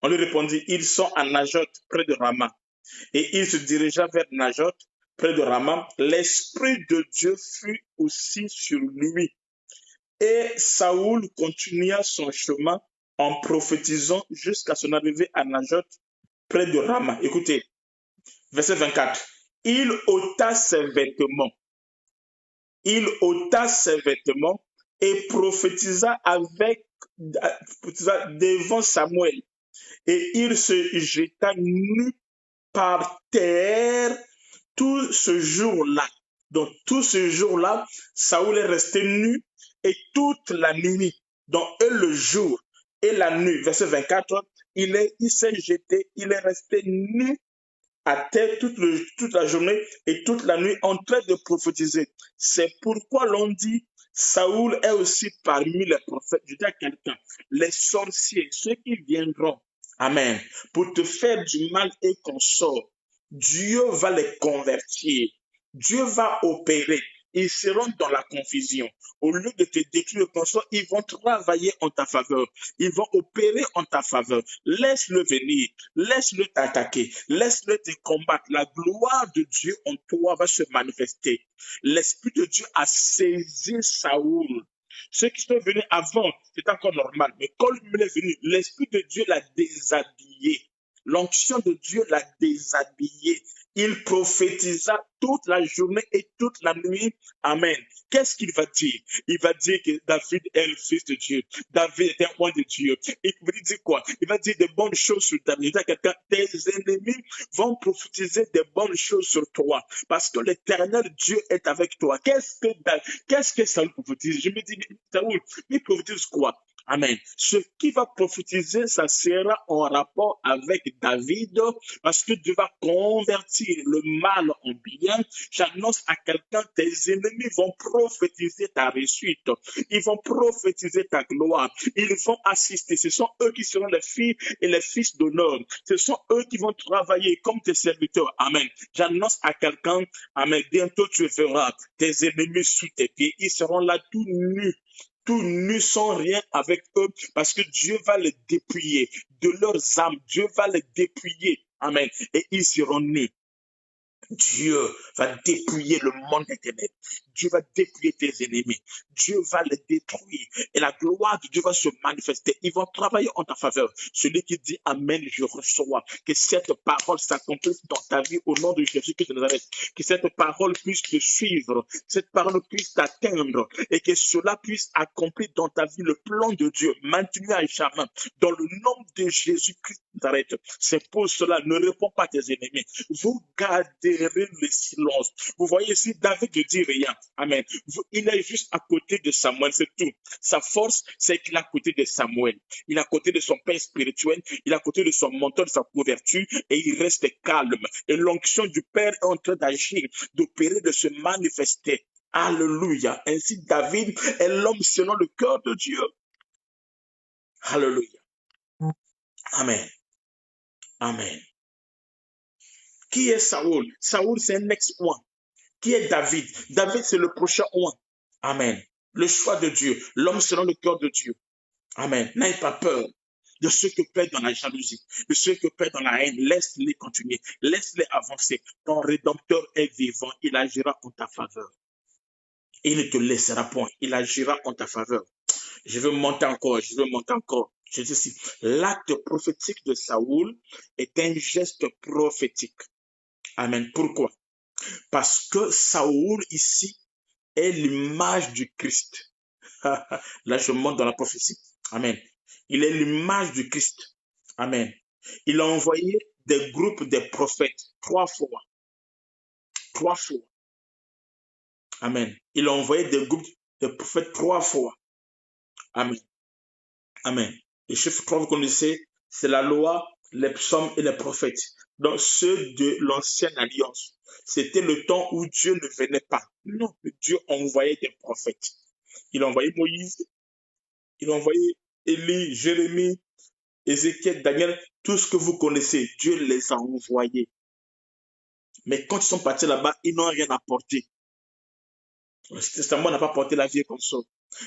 On lui répondit, ils sont à Najot, près de Rama. Et il se dirigea vers Najot, près de Rama. L'Esprit de Dieu fut aussi sur lui. Et Saoul continua son chemin en prophétisant jusqu'à son arrivée à Najot, près de Rama. Écoutez, verset 24. Il ôta ses vêtements. Il ôta ses vêtements et prophétisa devant Samuel. Et il se jeta nu par terre tout ce jour-là. Donc tout ce jour-là, Saoul est resté nu et toute la nuit. Donc le jour et la nuit, verset 24, il s'est jeté, il est resté nu à terre toute la journée et toute la nuit en train de prophétiser. C'est pourquoi l'on dit, Saoul est aussi parmi les prophètes. Je dis à quelqu'un, les sorciers, ceux qui viendront, amen, pour te faire du mal et qu'on sort, Dieu va les convertir. Dieu va opérer. Ils seront dans la confusion. Au lieu de te détruire comme ça, ils vont travailler en ta faveur. Ils vont opérer en ta faveur. Laisse-le venir. Laisse-le t'attaquer. Laisse-le te combattre. La gloire de Dieu en toi va se manifester. L'Esprit de Dieu a saisi Saoul. Ceux qui sont venus avant, c'est encore normal. Mais quand il est venu, l'Esprit de Dieu l'a déshabillé. L'onction de Dieu l'a déshabillé. Il prophétisa toute la journée et toute la nuit. Amen. Qu'est-ce qu'il va dire? Il va dire que David est le fils de Dieu. David est un roi de Dieu. Il va dire quoi? Il va dire des bonnes choses sur David. Tes ennemis vont prophétiser des bonnes choses sur toi. Parce que l'éternel Dieu est avec toi. Qu'est-ce que Saoul prophétise? Je me dis, Saoul, il prophétise quoi? Amen. Ce qui va prophétiser, ça sera en rapport avec David, parce que Dieu va convertir le mal en bien. J'annonce à quelqu'un, tes ennemis vont prophétiser ta réussite. Ils vont prophétiser ta gloire. Ils vont assister. Ce sont eux qui seront les filles et les fils d'honneur. Ce sont eux qui vont travailler comme tes serviteurs. Amen. J'annonce à quelqu'un, amen, bientôt tu verras tes ennemis sous tes pieds. Ils seront là tout nus sans rien avec eux, parce que Dieu va les dépouiller de leurs âmes. Dieu va les dépouiller. Amen. Et ils seront nus. Dieu va dépouiller le monde des ténèbres. Dieu va dépouiller tes ennemis. Dieu va les détruire. Et la gloire de Dieu va se manifester. Ils vont travailler en ta faveur. Celui qui dit Amen, je reçois. Que cette parole s'accomplisse dans ta vie au nom de Jésus-Christ de Nazareth. Que cette parole puisse te suivre. Que cette parole puisse t'atteindre. Et que cela puisse accomplir dans ta vie le plan de Dieu. Maintenu à jamais. Dans le nom de Jésus-Christ de Nazareth. C'est pour cela, ne réponds pas à tes ennemis. Vous gardez le silence. Vous voyez ici, David ne dit rien. Amen. Il est juste à côté de Samuel, c'est tout. Sa force, c'est qu'il est à côté de Samuel. Il est à côté de son père spirituel. Il est à côté de son mentor, de sa couverture, et il reste calme. Et l'onction du Père est en train d'agir, d'opérer, de se manifester. Alléluia. Ainsi, David est l'homme selon le cœur de Dieu. Alléluia. Amen. Amen. Qui est Saoul? Saoul, c'est un ex-oint. Qui est David? David, c'est le prochain oint. Amen. Le choix de Dieu, l'homme selon le cœur de Dieu. Amen. N'aie pas peur de ceux qui pètent dans la jalousie, de ceux qui pètent dans la haine. Laisse-les continuer, laisse-les avancer. Ton Rédempteur est vivant, il agira en ta faveur. Il ne te laissera point, il agira en ta faveur. Je veux monter encore. Je dis ici, l'acte prophétique de Saoul est un geste prophétique. Amen. Pourquoi? Parce que Saoul ici est l'image du Christ. Là, je monte dans la prophétie. Amen. Il est l'image du Christ. Amen. Il a envoyé des groupes de prophètes 3 fois. 3 fois. Amen. Il a envoyé des groupes de prophètes 3 fois. Amen. Amen. Le chiffre 3, vous connaissez, c'est la loi, les psaumes et les prophètes. Donc, ceux de l'ancienne alliance. C'était le temps où Dieu ne venait pas. Non, Dieu envoyait des prophètes. Il a envoyé Moïse, il a envoyé Élie, Jérémie, Ézéchiel, Daniel, tout ce que vous connaissez. Dieu les a envoyés. Mais quand ils sont partis là-bas, ils n'ont rien apporté. Le testament n'a pas porté la vie comme ça.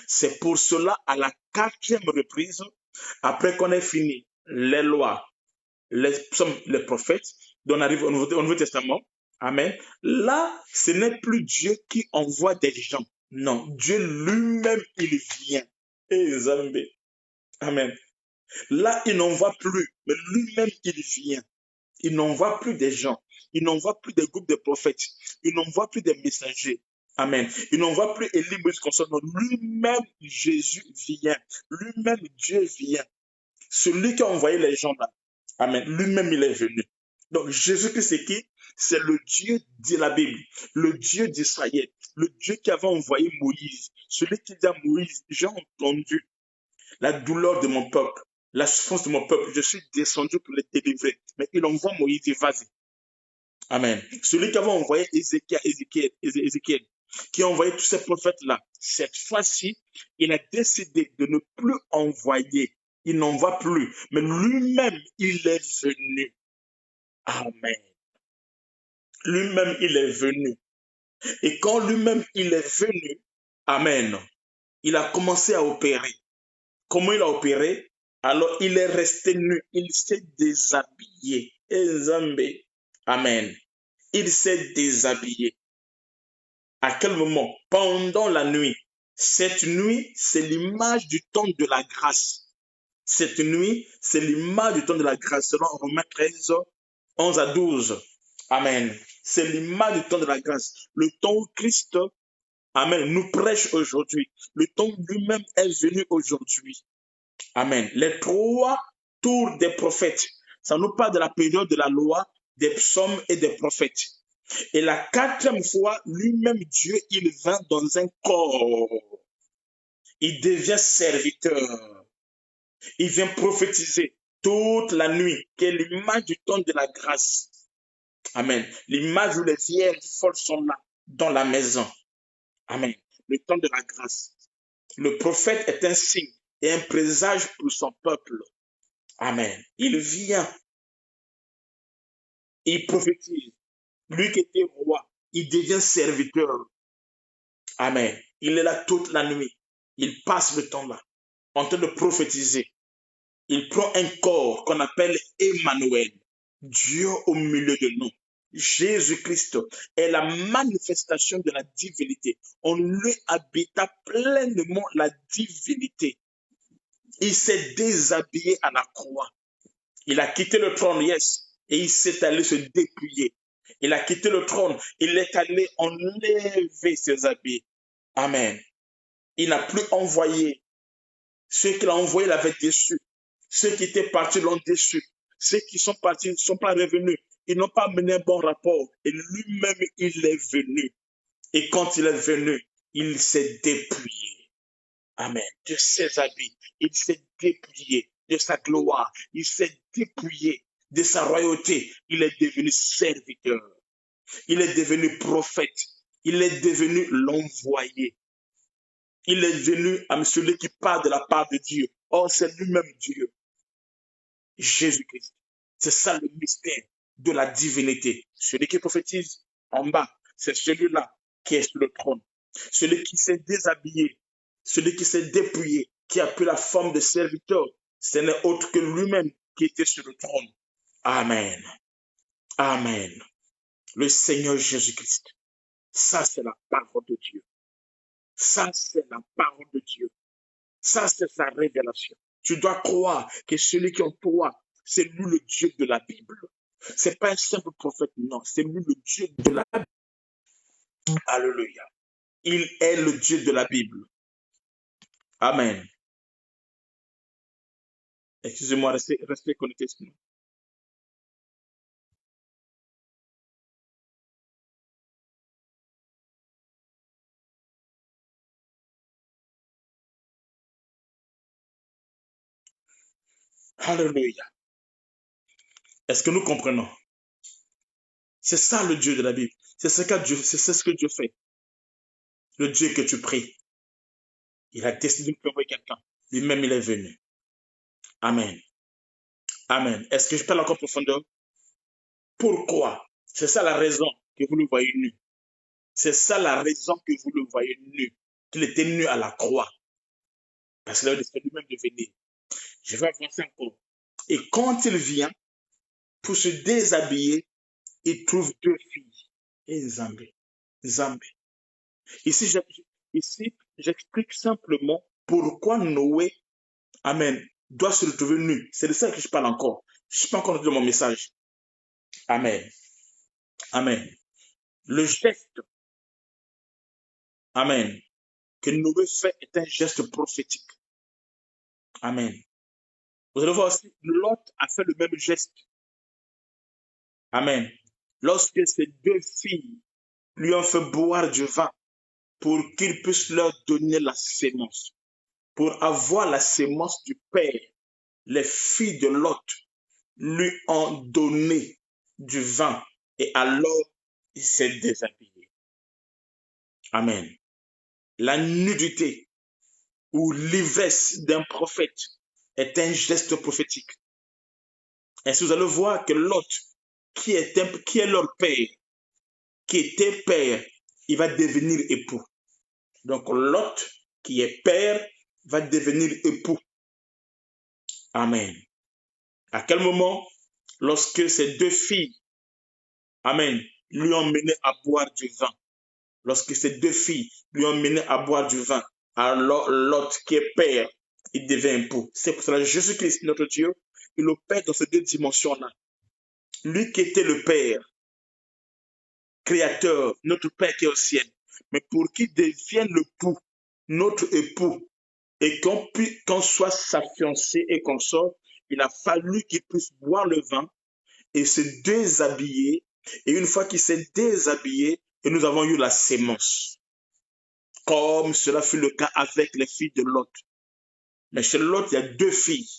C'est pour cela, à la 4e reprise, après qu'on ait fini les lois, les psaumes, les prophètes, dont on arrive au Nouveau Testament, amen, là, ce n'est plus Dieu qui envoie des gens. Non, Dieu lui-même, il vient. Et Zambé. Amen. Là, il n'envoie plus, mais lui-même, il vient. Il n'envoie plus des gens. Il n'envoie plus des groupes de prophètes. Il n'envoie plus des messagers. Amen. Il n'envoie plus Élie, Moïse, concernant lui-même, Jésus vient. Lui-même, Dieu vient. Celui qui a envoyé les gens là. Amen. Lui-même, il est venu. Donc, Jésus-Christ, c'est qui? C'est le Dieu de la Bible, le Dieu d'Israël, le Dieu qui avait envoyé Moïse. Celui qui dit à Moïse, j'ai entendu la douleur de mon peuple, la souffrance de mon peuple. Je suis descendu pour les délivrer. Mais il envoie Moïse, dit, vas-y. Amen. Celui qui avait envoyé Ézéchiel, qui a envoyé tous ces prophètes-là, cette fois-ci, il a décidé de ne plus envoyer. Il n'envoie plus. Mais lui-même, il est venu. Amen. Lui-même, il est venu. Et quand lui-même, il est venu, amen, il a commencé à opérer. Comment il a opéré? Alors, il est resté nu. Il s'est déshabillé. Amen. Il s'est déshabillé. À quel moment? Pendant la nuit. Cette nuit, c'est l'image du temps de la grâce. Cette nuit, c'est l'image du temps de la grâce, selon Romains 13, 11 à 12. Amen. C'est l'image du temps de la grâce. Le temps où Christ, amen, nous prêche aujourd'hui. Le temps où lui-même est venu aujourd'hui. Amen. Les 3 tours des prophètes, ça nous parle de la période de la loi, des psaumes et des prophètes. Et la 4e fois, lui-même Dieu, il vint dans un corps. Il devient serviteur. Il vient prophétiser toute la nuit, qui est l'image du temps de la grâce. Amen. L'image où les vierges folles sont là, dans la maison. Amen. Le temps de la grâce. Le prophète est un signe et un présage pour son peuple. Amen. Il vient, il prophétise. Lui qui était roi, il devient serviteur. Amen. Il est là toute la nuit. Il passe le temps là, en train de prophétiser. Il prend un corps qu'on appelle Emmanuel, Dieu au milieu de nous. Jésus-Christ est la manifestation de la divinité. On lui habita pleinement la divinité. Il s'est déshabillé à la croix. Il a quitté le trône, yes, et il s'est allé se dépouiller. Il a quitté le trône, il est allé enlever ses habits. Amen. Il n'a plus envoyé. Ceux qu'il a envoyés l'avaient déçu. Ceux qui étaient partis l'ont déçu. Ceux qui sont partis ne sont pas revenus. Ils n'ont pas mené un bon rapport. Et lui-même, il est venu. Et quand il est venu, il s'est dépouillé. Amen. De ses habits. Il s'est dépouillé de sa gloire. Il s'est dépouillé de sa royauté. Il est devenu serviteur. Il est devenu prophète. Il est devenu l'envoyé. Il est venu à celui qui parle de la part de Dieu. Or, c'est lui-même Dieu. Jésus-Christ. C'est ça le mystère de la divinité. Celui qui prophétise en bas, c'est celui-là qui est sur le trône. Celui qui s'est déshabillé, celui qui s'est dépouillé, qui a pris la forme de serviteur, ce n'est autre que lui-même qui était sur le trône. Amen. Amen. Le Seigneur Jésus-Christ. Ça, c'est la parole de Dieu. Ça, c'est la parole de Dieu. Ça, c'est sa révélation. Tu dois croire que celui qui est en toi, c'est lui le Dieu de la Bible. C'est pas un simple prophète, non. C'est lui le Dieu de la Bible. Alléluia. Il est le Dieu de la Bible. Amen. Excusez-moi, restez connectés. Alléluia. Est-ce que nous comprenons? C'est ça le Dieu de la Bible. C'est ce que Dieu fait. Le Dieu que tu pries. Il a décidé de envoyer quelqu'un. Lui-même, il est venu. Amen. Amen. Est-ce que je parle encore profondeur? Pourquoi? C'est ça la raison que vous le voyez nu. C'est ça la raison que vous le voyez nu. Qu'il était nu à la croix. Parce qu'il a décidé lui-même de venir. Je vais avancer encore. Et quand il vient, pour se déshabiller, il trouve deux filles. Et Zambé. Zambé. Ici, j'explique simplement pourquoi Noé, Amen, doit se retrouver nu. C'est de ça que je parle encore. Je ne suis pas encore dans mon message. Amen. Amen. Le geste, Amen, que Noé fait est un geste prophétique. Amen. Vous allez voir aussi, Lot a fait le même geste. Amen. Lorsque ces deux filles lui ont fait boire du vin pour qu'il puisse leur donner la sémence. Pour avoir la sémence du Père, les filles de Lot lui ont donné du vin et alors il s'est déshabillé. Amen. La nudité ou l'ivresse d'un prophète est un geste prophétique. Et si vous allez voir que Lot, qui est leur père, qui était père, il va devenir époux. Donc Lot, qui est père, va devenir époux. Amen. À quel moment? Lorsque ces deux filles, Amen, lui ont mené à boire du vin. Lorsque ces deux filles lui ont mené à boire du vin, alors Lot, qui est père, il devient époux. C'est pour cela que Jésus-Christ, notre Dieu, il opère dans ces deux dimensions-là. Lui qui était le Père, Créateur, notre Père qui est au ciel, mais pour qu'il devienne le époux, notre époux, et qu'on soit sa fiancée et qu'on sorte, il a fallu qu'il puisse boire le vin et se déshabiller. Et une fois qu'il s'est déshabillé, et nous avons eu la sémence. Comme cela fut le cas avec les filles de Lot. Mais chez l'autre, il y a 2 filles.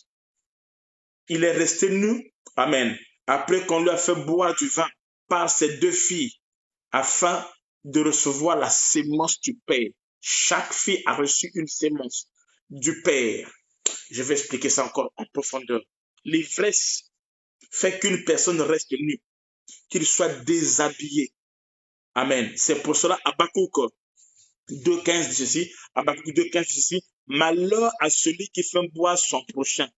Il est resté nu. Amen. Après qu'on lui a fait boire du vin par ces 2 filles, afin de recevoir la sémence du Père. Chaque fille a reçu une sémence du Père. Je vais expliquer ça encore en profondeur. L'ivresse fait qu'une personne reste nue, qu'il soit déshabillé. Amen. C'est pour cela, Habakkuk 2,15 dit ceci, Habakkuk 2,15 dit ceci, malheur à celui qui fait boire son prochain,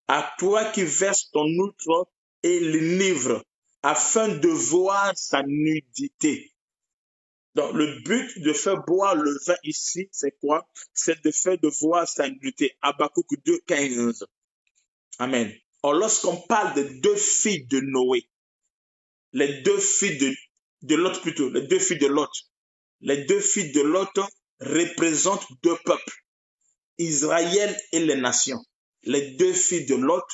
à toi qui verse ton outre et l'enivre, afin de voir sa nudité. Donc, le but de faire boire le vin ici, c'est quoi? C'est de faire de voir sa nudité. Habakkuk 2,15. Amen. Or, lorsqu'on parle des 2 filles de Noé, les 2 filles de Lot plutôt, les 2 filles de Lot, les 2 filles de Lot représentent 2 peuples, Israël et les nations. Les 2 filles de Lot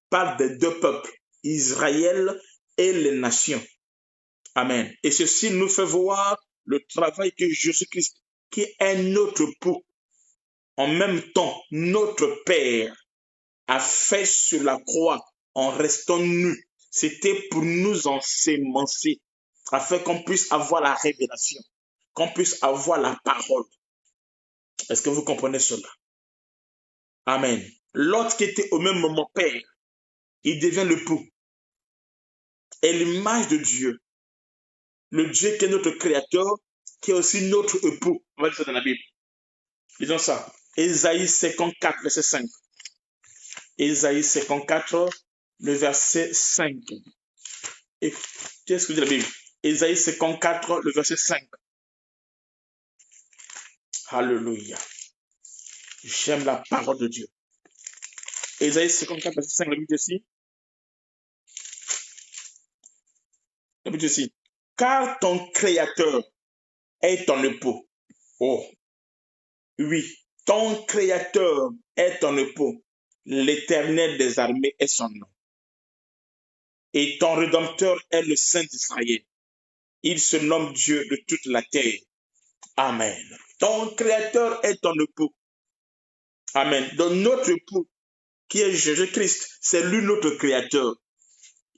parlent des 2 peuples, Israël et les nations. Amen. Et ceci nous fait voir le travail que Jésus-Christ, qui est notre époux, en même temps notre Père, a fait sur la croix en restant nus. C'était pour nous ensemencer, afin qu'on puisse avoir la révélation, qu'on puisse avoir la parole. Est-ce que vous comprenez cela? Amen. L'autre qui était au même moment Père, il devient l'époux. Et l'image de Dieu, le Dieu qui est notre créateur, qui est aussi notre époux. On va dire ça dans la Bible. Lisons ça. Ésaïe 54, verset 5. Ésaïe 54, le verset 5. Et qu'est-ce que dit la Bible? Ésaïe 54, le verset 5. Alléluia. J'aime la parole de Dieu. Ésaïe 54, verset 5, la Bible dit aussi. La Bible dit aussi. Car ton créateur est ton époux. Oh, oui, ton créateur est ton époux. L'Éternel des armées est son nom. Et ton rédempteur est le Saint d'Israël. Il se nomme Dieu de toute la terre. Amen. Ton créateur est ton époux. Amen. Donc notre époux, qui est Jésus-Christ, c'est lui notre créateur.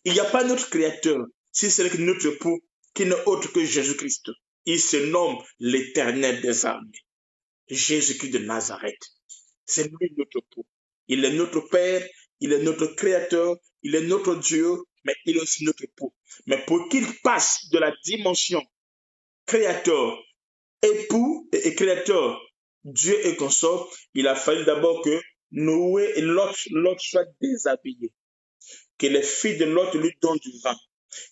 Il n'y a pas notre créateur, si c'est notre époux, qui n'est autre que Jésus-Christ. Il se nomme l'Éternel des armées. Jésus-Christ de Nazareth. C'est lui notre époux. Il est notre Père, il est notre Créateur, il est notre Dieu, mais il est aussi notre époux. Mais pour qu'il passe de la dimension Créateur, époux et Créateur, Dieu et consort, il a fallu d'abord que Noé et Lot soient déshabillés. Que les filles de Lot lui donnent du vin.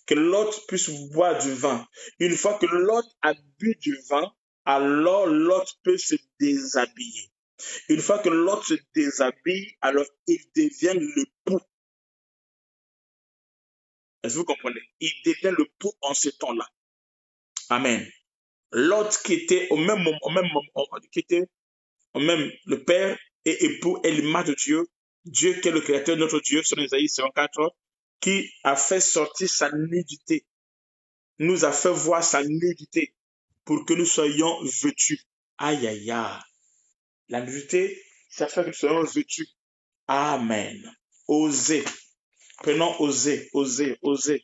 Que Lot puisse boire du vin. Une fois que Lot a bu du vin, alors Lot peut se déshabiller. Une fois que Lot se déshabille, alors il devient l'époux. Est-ce que vous comprenez? Il devient l'époux en ce temps-là. Amen. Lot qui était au même moment, qui était au même le Père et époux est l'image de Dieu. Dieu qui est le Créateur, notre Dieu, selon Isaïe 54, qui a fait sortir sa nudité, nous a fait voir sa nudité pour que nous soyons vêtus. Aïe, aïe, aïe. La nudité, ça fait que nous soyons vêtus. Amen. Osez. Prenons Osée, Osée, Osée.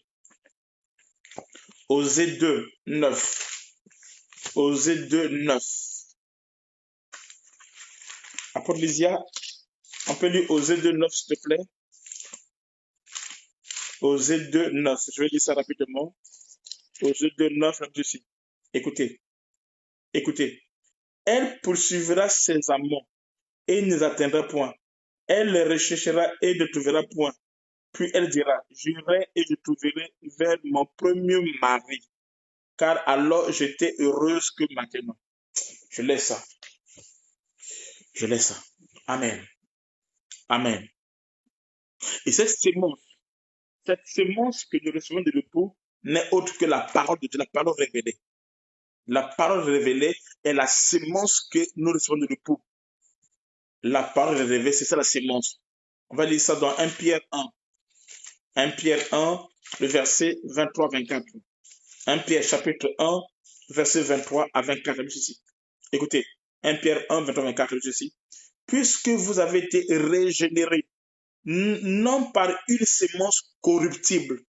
Osée 2, 9. Osée 2, 9. Apôtre Lysia, on peut lire Osée 2, 9, s'il te plaît. Osée 2, 9. Je vais lire ça rapidement. Osée 2, 9, là-dessus. Écoutez. Écoutez. Elle poursuivra ses amants et ne les atteindra point. Elle les recherchera et ne trouvera point. Puis elle dira, j'irai et je trouverai vers mon premier mari, car alors j'étais heureuse que maintenant. Je laisse ça. Je laisse ça. Amen. Amen. Et cette sémence que nous recevons de l'époux n'est autre que la parole de Dieu, la parole révélée. La parole révélée est la sémence que nous recevons de l'époux. La parole révélée, c'est ça la sémence. On va lire ça dans 1 Pierre 1. 1 Pierre 1, le verset 23-24. 1 Pierre chapitre 1, verset 23 à 24. Écoutez, 1 Pierre 1, 23-24, ceci. puisque vous avez été régénérés, non par une sémence corruptible,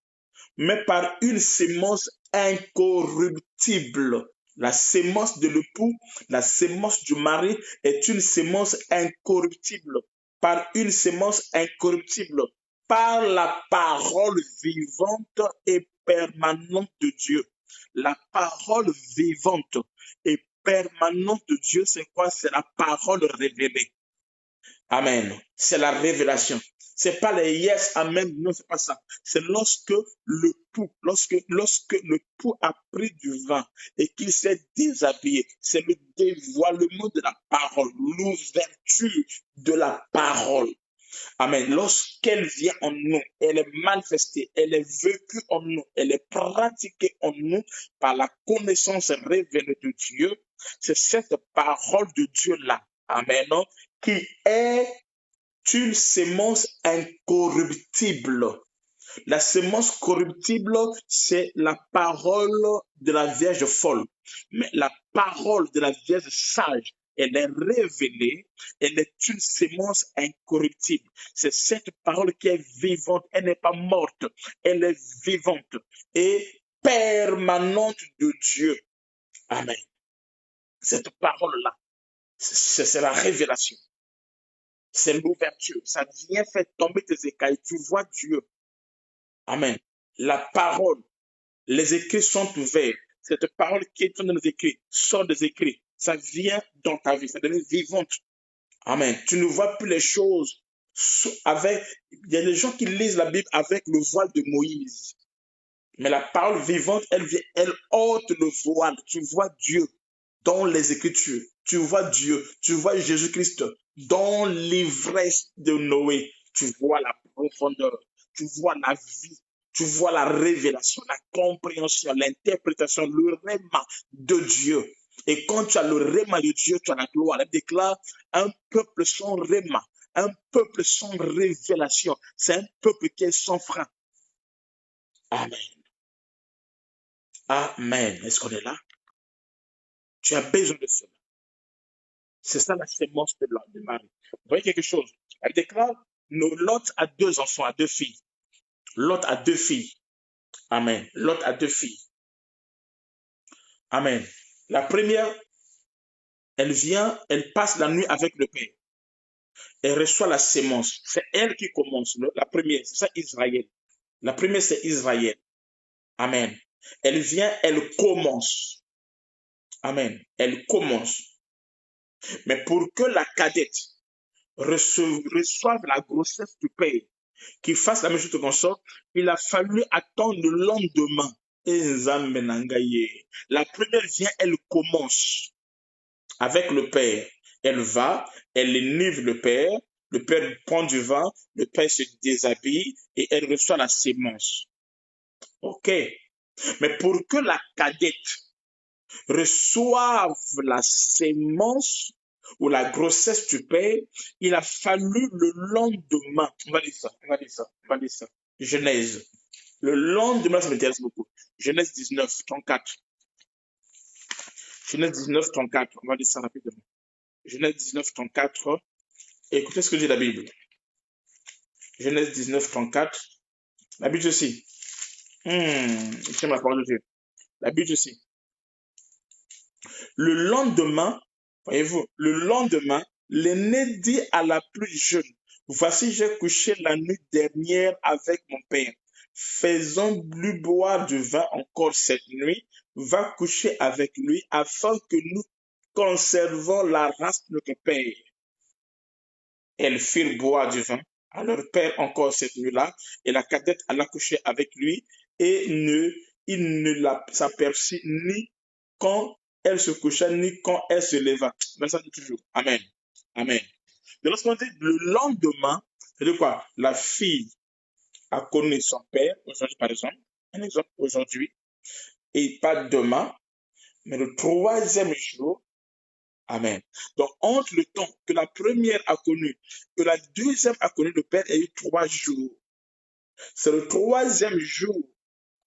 mais par une sémence incorruptible. La sémence de l'époux, la sémence du mari est une sémence incorruptible, par une sémence incorruptible, par la parole vivante et permanente de Dieu. La parole vivante et permanente de Dieu, c'est quoi? C'est la parole révélée. Amen. C'est la révélation. C'est pas les yes, amen. Non, c'est pas ça. C'est lorsque le pou a pris du vin et qu'il s'est déshabillé. C'est le dévoilement de la parole, l'ouverture de la parole. Amen. Lorsqu'elle vient en nous, elle est manifestée, elle est vécue en nous, elle est pratiquée en nous par la connaissance révélée de Dieu. C'est cette parole de Dieu-là. Amen. Qui est une sémence incorruptible. La sémence corruptible, c'est la parole de la Vierge folle. Mais la parole de la Vierge sage, elle est révélée, elle est une sémence incorruptible. C'est cette parole qui est vivante, elle n'est pas morte, elle est vivante et permanente de Dieu. Amen. Cette parole-là, c'est la révélation. C'est l'ouverture. Ça vient faire tomber tes écailles. Tu vois Dieu. Amen. La parole, les écrits sont ouverts. Cette parole qui est dans les écrits sort des écrits. Ça vient dans ta vie. Ça devient vivante. Amen. Tu ne vois plus les choses avec. Il y a des gens qui lisent la Bible avec le voile de Moïse. Mais la parole vivante, elle ôte le voile. Tu vois Dieu dans les Écritures. Tu vois Dieu. Tu vois Jésus-Christ dans l'ivresse de Noé. Tu vois la profondeur. Tu vois la vie. Tu vois la révélation, la compréhension, l'interprétation, le réma de Dieu. Et quand tu as le réma de Dieu, tu as la gloire. Elle déclare un peuple sans réma, un peuple sans révélation. C'est un peuple qui est sans frein. Amen. Amen. Est-ce qu'on est là? Tu as besoin de cela. C'est ça la sémence de Marie. Vous voyez quelque chose? Elle déclare, Lot a 2 enfants, a 2 filles. Lot a 2 filles. Amen. Lot a 2 filles. Amen. La première, elle vient, elle passe la nuit avec le père. Elle reçoit la sémence. C'est elle qui commence. La première, c'est ça Israël. La première, c'est Israël. Amen. Elle vient, elle commence. Amen. Elle commence. Mais pour que la cadette reçoive la grossesse du père, qu'il fasse la même chose qu'on sort, il a fallu attendre le lendemain. La première vient, elle commence avec le père. Elle va, elle énive le père prend du vin, le père se déshabille et elle reçoit la sémence. Ok. Mais pour que la cadette reçoive la sémence ou la grossesse du père, il a fallu le lendemain. On va dire ça. Genèse. Le lendemain, ça m'intéresse beaucoup. Genèse 19, 34. Genèse 19, 34. On va dire ça rapidement. Genèse 19, 34. Écoutez ce que dit la Bible. Genèse 19, 34. La Bible aussi. J'aime la parole de Dieu. La Bible aussi. Le lendemain, voyez-vous, l'aîné dit à la plus jeune, voici, j'ai couché la nuit dernière avec mon père. Faisons-lui boire du vin encore cette nuit. Va coucher avec lui afin que nous conservons la race de notre père. Elles firent boire du vin à leur père encore cette nuit-là, et la cadette alla coucher avec lui, et il ne s'aperçut ni quand elle se coucha, ni quand elle se leva. Mais ça dit toujours. Amen. Amen. De lorsqu'on dit le lendemain, c'est-à-dire quoi? La fille a connu son père, aujourd'hui par exemple, un exemple aujourd'hui, et pas demain, mais le 3e jour, amen. Donc, entre le temps que la première a connu, que la deuxième a connu le Père, il y a eu 3 jours. C'est le 3e jour,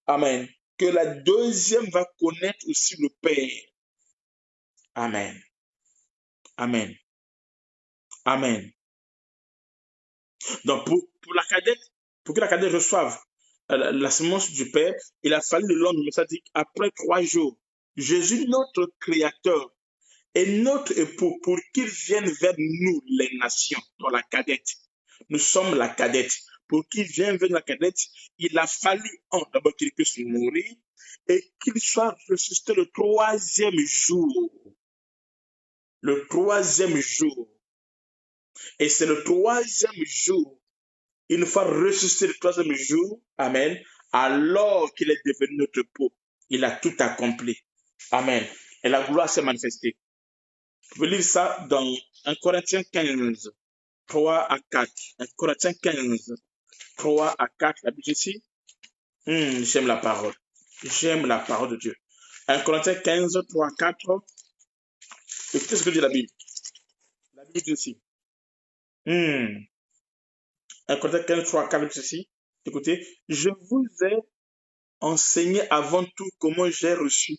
amen, que la deuxième va connaître aussi le Père. Amen. Amen. Amen. Donc, pour la cadette, pour que la cadette reçoive la semence du Père, il a fallu le lendemain, c'est-à-dire après 3 jours, Jésus, notre Créateur, et notre époux, pour qu'il vienne vers nous, les nations, dans la cadette. Nous sommes la cadette. Pour qu'il vienne vers la cadette, il a fallu, d'abord qu'il puisse mourir et qu'il soit ressuscité le 3e jour. Le 3e jour. Et c'est le 3e jour, une fois ressuscité le 3e jour, Amen, alors qu'il est devenu notre époux. Il a tout accompli. Amen. Et la gloire s'est manifestée. Vous pouvez lire ça dans 1 Corinthiens 15, 3 à 4. 1 Corinthiens 15, 3 à 4. La Bible ici. J'aime la parole. J'aime la parole de Dieu. 1 Corinthiens 15, 3 à 4. Écoutez ce que dit la Bible. La Bible dit ici. 1 Corinthiens 15, 3 à 4. Dit ceci. Écoutez. Je vous ai enseigné avant tout comment j'ai reçu.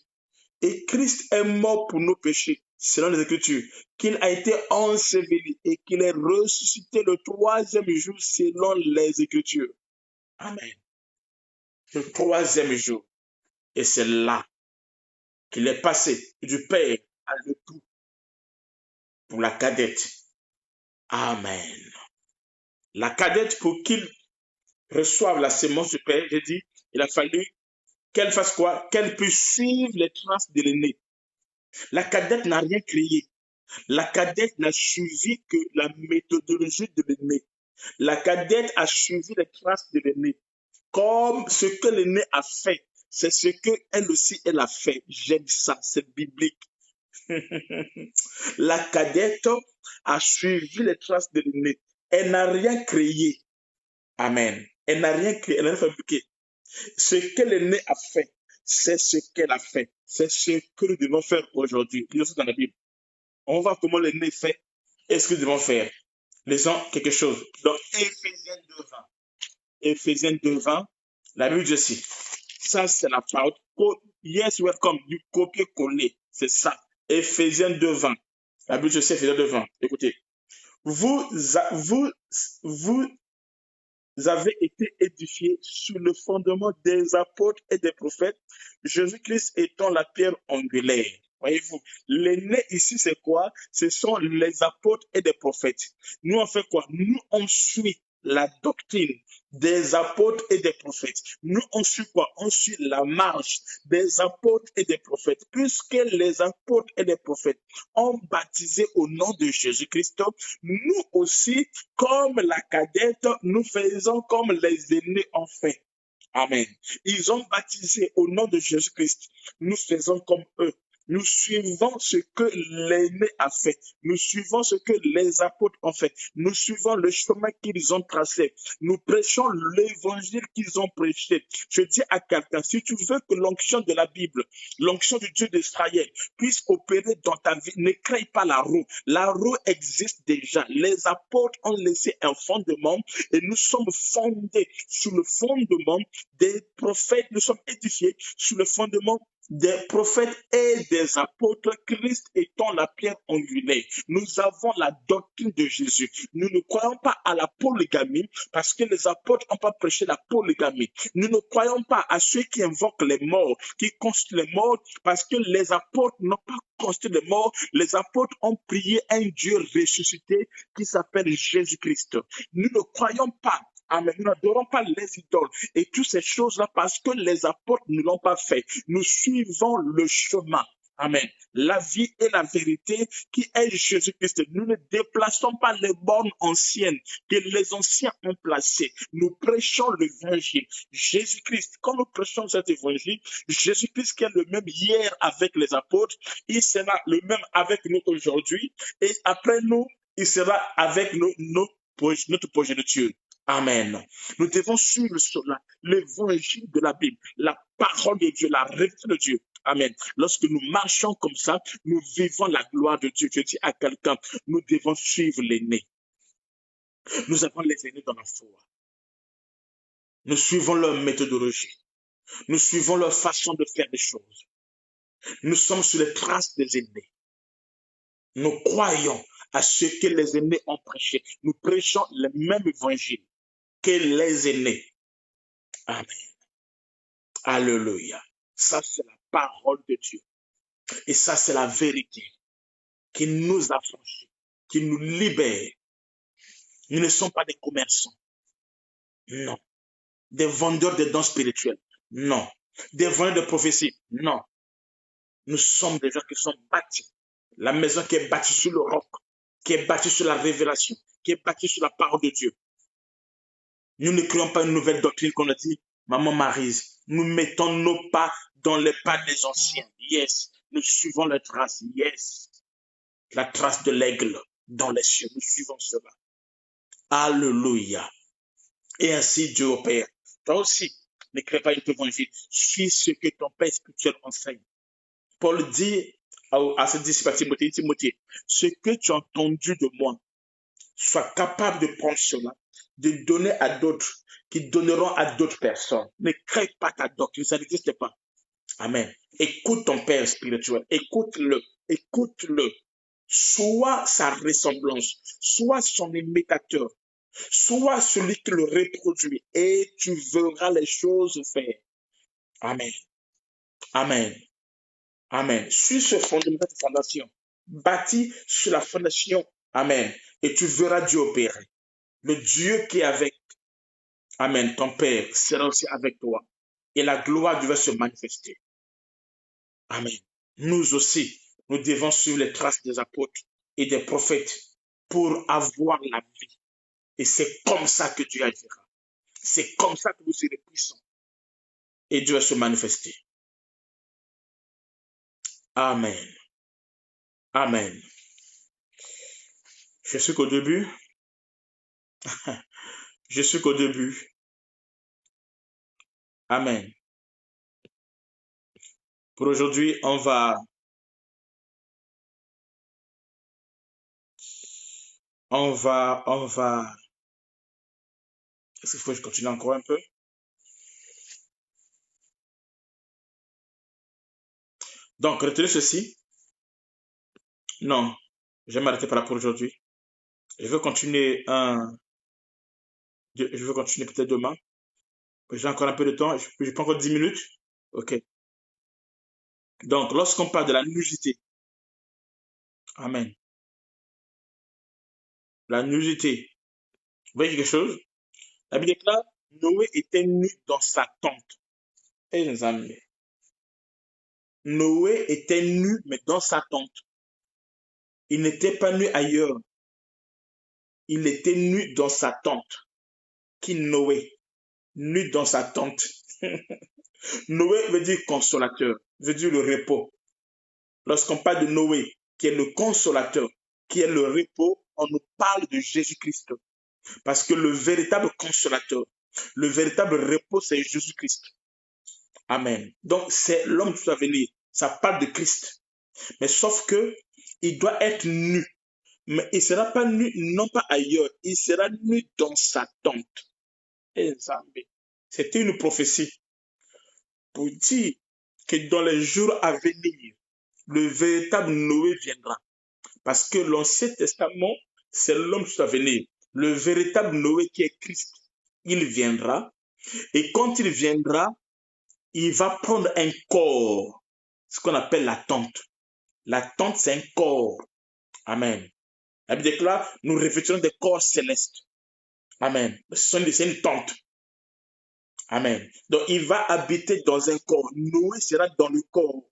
Et Christ est mort pour nos péchés, selon les Écritures, qu'il a été enseveli et qu'il est ressuscité le 3e jour, selon les Écritures. Amen. Le 3e jour. Et c'est là qu'il est passé du Père à l'époux pour la cadette. Amen. La cadette, pour qu'il reçoive la sémence du Père, j'ai dit, il a fallu qu'elle fasse quoi? Qu'elle puisse suivre les traces de l'aîné. La cadette n'a rien créé. La cadette n'a suivi que la méthodologie de l'aîné. La cadette a suivi les traces de l'aîné. Comme ce que l'aîné a fait, c'est ce qu'elle aussi, elle a fait. J'aime ça, c'est biblique. La cadette a suivi les traces de l'aîné. Elle n'a rien créé. Amen. Elle n'a rien créé, elle n'a rien fabriqué. Ce que l'aîné a fait, c'est ce qu'elle a fait. C'est ce que nous devons faire aujourd'hui. Lisons ça dans la Bible. On va voir comment l'aîné fait et ce que nous devons faire. Lisons quelque chose. Dans Éphésiens 2:20. Éphésiens 2:20, la Bible dit ceci. Ça, c'est la parole. Yes, welcome. Du copier-coller. C'est ça. Éphésiens 2:20. La Bible dit ceci, Éphésiens 2:20. Écoutez. Vous avez été édifiés sur le fondement des apôtres et des prophètes, Jésus-Christ étant la pierre angulaire. Voyez-vous, l'aîné ici, c'est quoi? Ce sont les apôtres et des prophètes. Nous, on fait quoi? Nous, on suit la doctrine des apôtres et des prophètes. Nous, on suit quoi? On suit la marche des apôtres et des prophètes. Puisque les apôtres et les prophètes ont baptisé au nom de Jésus-Christ, nous aussi, comme la cadette, nous faisons comme les aînés ont fait. Amen. Ils ont baptisé au nom de Jésus-Christ. Nous faisons comme eux. Nous suivons ce que l'aîné a fait. Nous suivons ce que les apôtres ont fait. Nous suivons le chemin qu'ils ont tracé. Nous prêchons l'évangile qu'ils ont prêché. Je dis à quelqu'un, si tu veux que l'onction de la Bible, l'onction du Dieu d'Israël puisse opérer dans ta vie, ne crée pas la roue. La roue existe déjà. Les apôtres ont laissé un fondement et nous sommes fondés sur le fondement des prophètes. Nous sommes édifiés sur le fondement des prophètes et des apôtres, Christ étant la pierre angulaire. Nous avons la doctrine de Jésus. Nous ne croyons pas à la polygamie parce que les apôtres n'ont pas prêché la polygamie. Nous ne croyons pas à ceux qui invoquent les morts, qui constituent les morts parce que les apôtres n'ont pas constitué les morts. Les apôtres ont prié un Dieu ressuscité qui s'appelle Jésus-Christ. Nous ne croyons pas. Amen. Nous n'adorons pas les idoles et toutes ces choses-là parce que les apôtres ne l'ont pas fait. Nous suivons le chemin. Amen. La vie et la vérité qui est Jésus-Christ. Nous ne déplaçons pas les bornes anciennes que les anciens ont placées. Nous prêchons l'évangile. Jésus-Christ, quand nous prêchons cet évangile, Jésus-Christ qui est le même hier avec les apôtres, il sera le même avec nous aujourd'hui et après nous, il sera avec nous, notre progéniture. Amen. Nous devons suivre cela, l'évangile de la Bible, la parole de Dieu, la réalité de Dieu. Amen. Lorsque nous marchons comme ça, nous vivons la gloire de Dieu. Je dis à quelqu'un, nous devons suivre l'aîné. Nous avons les aînés dans la foi. Nous suivons leur méthodologie. Nous suivons leur façon de faire des choses. Nous sommes sur les traces des aînés. Nous croyons à ce que les aînés ont prêché. Nous prêchons le même évangile que les aînés. Amen. Alléluia. Ça, c'est la parole de Dieu. Et ça, c'est la vérité qui nous affranchit, qui nous libère. Nous ne sommes pas des commerçants. Non. Des vendeurs de dons spirituels. Non. Des vendeurs de prophétie. Non. Nous sommes des gens qui sont bâtis. La maison qui est bâtie sur le roc, qui est bâtie sur la révélation, qui est bâtie sur la parole de Dieu. Nous ne créons pas une nouvelle doctrine qu'on a dit, Maman Maryse. Nous mettons nos pas dans les pas des anciens. Yes. Nous suivons les traces. Yes. La trace de l'aigle dans les cieux. Nous suivons cela. Alléluia. Et ainsi Dieu opère. Toi aussi, ne crée pas une évangile. Suis ce que ton père spirituel enseigne. Paul dit à ses disciples, Timothée, ce que tu as entendu de moi, sois capable de prendre cela, de donner à d'autres, qui donneront à d'autres personnes. Ne crée pas ta doctrine, ça n'existe pas. Amen. Écoute ton père spirituel, écoute-le, écoute-le. Sois sa ressemblance, sois son imitateur, sois celui qui le reproduit et tu verras les choses faire. Amen. Amen. Amen. Suis ce fondement, cette fondation, bâti sur la fondation. Amen. Et tu verras Dieu opérer. Le Dieu qui est avec, Amen, ton Père sera aussi avec toi. Et la gloire de Dieu va se manifester. Amen. Nous aussi, nous devons suivre les traces des apôtres et des prophètes pour avoir la vie. Et c'est comme ça que Dieu agira. C'est comme ça que vous serez puissants. Et Dieu va se manifester. Amen. Amen. Je suis qu'au début. Je suis qu'au début. Amen. Pour aujourd'hui, on va Est-ce qu'il faut que je continue encore un peu? Donc, retenez ceci. Non, je vais m'arrêter par là pour aujourd'hui. Je vais continuer peut-être demain. J'ai encore un peu de temps. Je prends encore 10 minutes. Ok. Donc, lorsqu'on parle de la nudité, Amen. La nudité. Vous voyez quelque chose? La Bible déclare, Noé était nu dans sa tente. Et les amis, Noé était nu, mais dans sa tente. Il n'était pas nu ailleurs. Il était nu dans sa tente. Qui Noé? Nu dans sa tente. Noé veut dire consolateur, veut dire le repos. Lorsqu'on parle de Noé, qui est le consolateur, qui est le repos, on nous parle de Jésus-Christ. Parce que le véritable consolateur, le véritable repos, c'est Jésus-Christ. Amen. Donc, c'est l'homme qui doit venir. Ça parle de Christ. Mais sauf que, il doit être nu. Mais il ne sera pas nu, non pas ailleurs. Il sera nu dans sa tente. C'était une prophétie pour dire que dans les jours à venir, le véritable Noé viendra. Parce que l'Ancien Testament, c'est l'homme qui doit venir. Le véritable Noé qui est Christ, il viendra. Et quand il viendra, il va prendre un corps, ce qu'on appelle la tente. La tente, c'est un corps. Amen. La Bible déclare, nous revêtirons des corps célestes. Amen. C'est une tente. Amen. Donc, il va habiter dans un corps. Noé sera dans le corps.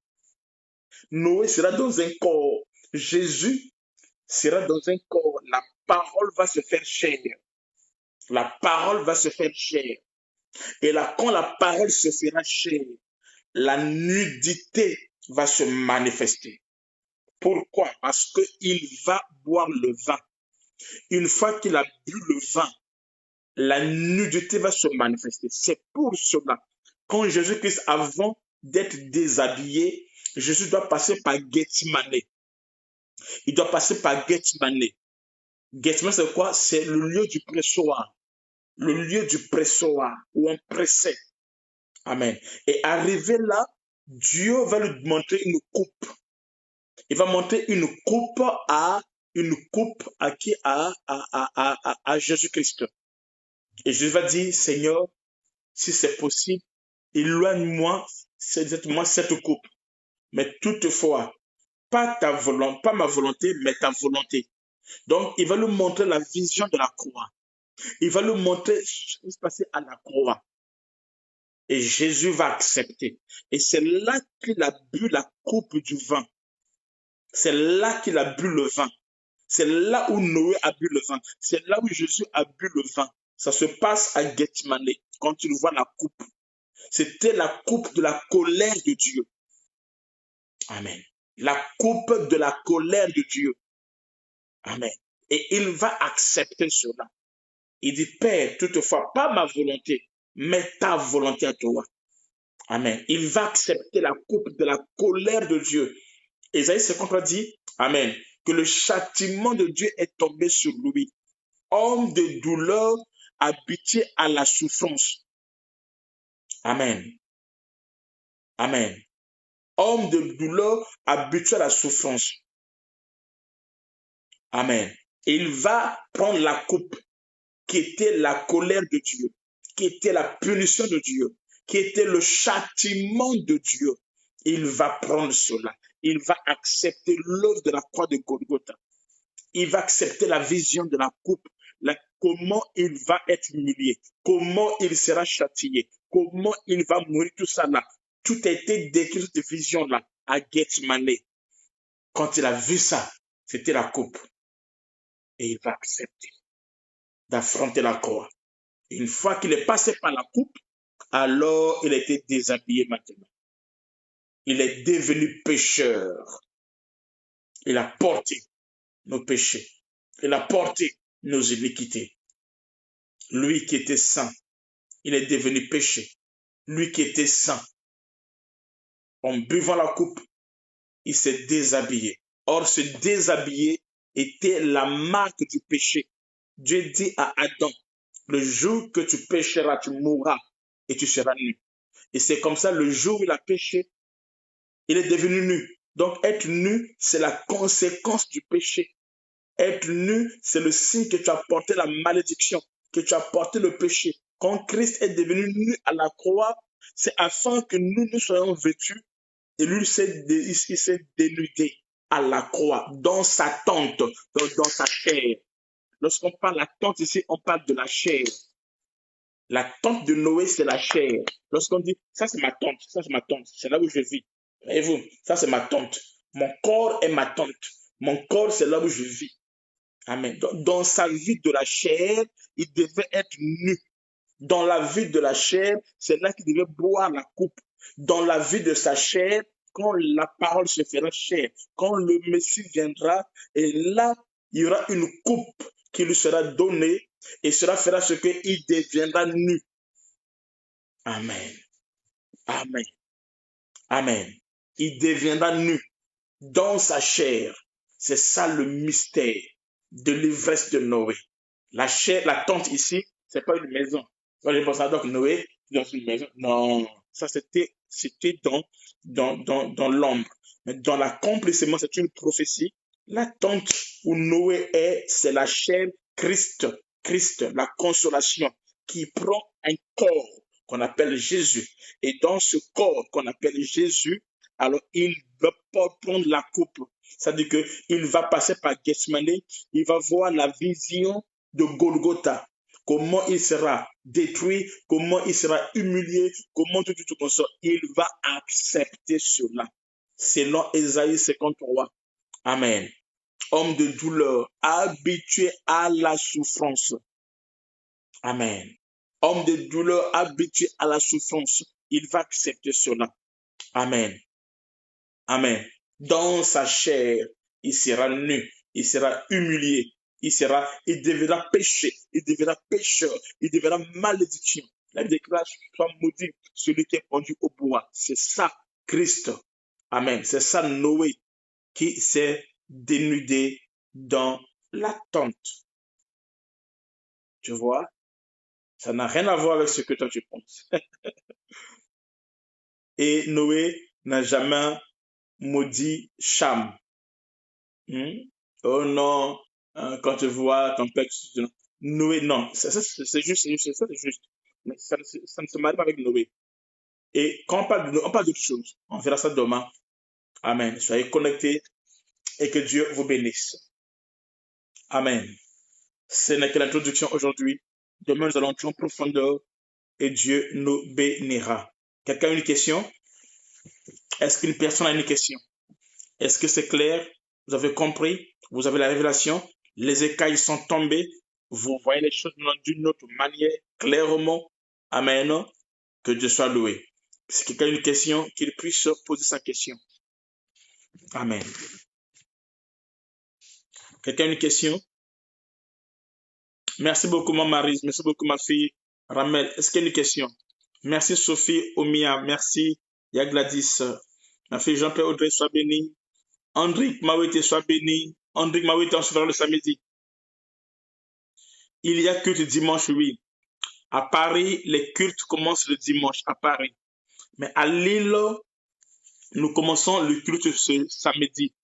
Noé sera dans un corps. Jésus sera dans un corps. La parole va se faire chair. La parole va se faire chair. Et là, quand la parole se fera chair, la nudité va se manifester. Pourquoi? Parce qu'il va boire le vin. Une fois qu'il a bu le vin, la nudité va se manifester. C'est pour cela, quand Jésus-Christ, avant d'être déshabillé, Jésus doit passer par Gethsemane. Il doit passer par Gethsemane. Gethsemane, c'est quoi? C'est le lieu du pressoir. Le lieu du pressoir, où on pressait. Amen. Et arrivé là, Dieu va lui montrer une coupe. Il va montrer une coupe à qui? À Jésus-Christ. Et Jésus va dire, Seigneur, si c'est possible, éloigne-moi cette coupe. Mais toutefois, pas ma volonté, mais ta volonté. Donc, il va lui montrer la vision de la croix. Il va lui montrer ce qui se passait à la croix. Et Jésus va accepter. Et c'est là qu'il a bu la coupe du vin. C'est là qu'il a bu le vin. C'est là où Noé a bu le vin. C'est là où Jésus a bu le vin. Ça se passe à Gethsemane, quand tu vois la coupe. C'était la coupe de la colère de Dieu. Amen. La coupe de la colère de Dieu. Amen. Et il va accepter cela. Il dit, Père, toutefois, pas ma volonté, mais ta volonté à toi. Amen. Il va accepter la coupe de la colère de Dieu. Ésaïe 53 dit, Amen, que le châtiment de Dieu est tombé sur lui. Homme de douleur, habitué à la souffrance. Amen. Amen. Homme de douleur, habitué à la souffrance. Amen. Et il va prendre la coupe qui était la colère de Dieu, qui était la punition de Dieu, qui était le châtiment de Dieu. Il va prendre cela. Il va accepter l'œuvre de la croix de Golgotha. Il va accepter la vision de la coupe, comment il va être humilié, comment il sera châtié, comment il va mourir, tout ça là. Tout a été décrit cette vision-là à Gethsemane. Quand il a vu ça, c'était la coupe. Et il va accepter d'affronter la croix. Une fois qu'il est passé par la coupe, alors il a été déshabillé maintenant. Il est devenu pécheur. Il a porté nos péchés. Il a porté nos iniquités. Lui qui était saint, il est devenu péché. Lui qui était saint, en buvant la coupe, il s'est déshabillé. Or, ce déshabillé était la marque du péché. Dieu dit à Adam, le jour que tu pécheras, tu mourras et tu seras nu. Et c'est comme ça, le jour où il a péché, il est devenu nu. Donc, être nu, c'est la conséquence du péché. Être nu, c'est le signe que tu as porté la malédiction, que tu as porté le péché. Quand Christ est devenu nu à la croix, c'est afin que nous soyons vêtus. Et lui, il s'est dénudé à la croix, dans sa tente, dans sa chair. Lorsqu'on parle de la tente ici, on parle de la chair. La tente de Noé, c'est la chair. Lorsqu'on dit, ça c'est ma tente, ça c'est ma tente, c'est là où je vis. Voyez-vous, ça c'est ma tente. Mon corps est ma tente. Mon corps, c'est là où je vis. Amen. Dans sa vie de la chair, il devait être nu. Dans la vie de la chair, c'est là qu'il devait boire la coupe. Dans la vie de sa chair, quand la parole se fera chair, quand le Messie viendra, et là, il y aura une coupe qui lui sera donnée, et cela fera ce qu'il deviendra nu. Amen. Amen. Amen. Il deviendra nu dans sa chair. C'est ça le mystère de l'ivresse de Noé. La chair, la tente ici, c'est pas une maison. Quand je pense à donc Noé dans une maison, non, ça c'était dans l'ombre. Mais dans l'accomplissement, c'est une prophétie. La tente où Noé est, c'est la chair Christ, la consolation, qui prend un corps qu'on appelle Jésus. Et dans ce corps qu'on appelle Jésus, alors il va prendre la coupe. C'est-à-dire qu'il va passer par Gethsemane, il va voir la vision de Golgotha, comment il sera détruit, comment il sera humilié, comment tout comme ça. Il va accepter cela. Selon Ésaïe 53. Amen. Homme de douleur, habitué à la souffrance. Amen. Homme de douleur, habitué à la souffrance. Il va accepter cela. Amen. Amen. Dans sa chair, il sera nu, il sera humilié, il deviendra péché, il deviendra pécheur, il deviendra malédiction. La Bible déclare, soit maudit celui qui est pendu au bois. C'est ça, Christ. Amen. C'est ça, Noé, qui s'est dénudé dans la tente. Tu vois? Ça n'a rien à voir avec ce que toi tu penses. Et Noé n'a jamais maudit Cham. Oh non, quand tu vois ton père, Noé, non, c'est juste, ça c'est juste. Mais ça ne se marie pas avec Noé. Et quand on parle d'autre chose, on verra ça demain. Amen. Soyez connectés et que Dieu vous bénisse. Amen. Ce n'est que l'introduction aujourd'hui. Demain, nous allons entrer en profondeur et Dieu nous bénira. Quelqu'un a une question? Est-ce qu'une personne a une question? Est-ce que c'est clair? Vous avez compris? Vous avez la révélation? Les écailles sont tombées. Vous voyez les choses d'une autre manière, clairement. Amen. Que Dieu soit loué. Si quelqu'un a une question, qu'il puisse poser sa question. Amen. Quelqu'un a une question? Merci beaucoup, ma Marie. Merci beaucoup, ma fille Ramel. Est-ce qu'il y a une question? Merci, Sophie Omia. Merci, Yagladis. Ma fille Jean-Pierre Audrey, sois béni. Andrick Mawete, sois béni. Andrick Mawete, on se verra le samedi. Il y a culte dimanche, oui. À Paris, les cultes commencent le dimanche, à Paris. Mais à Lille, nous commençons le culte ce samedi.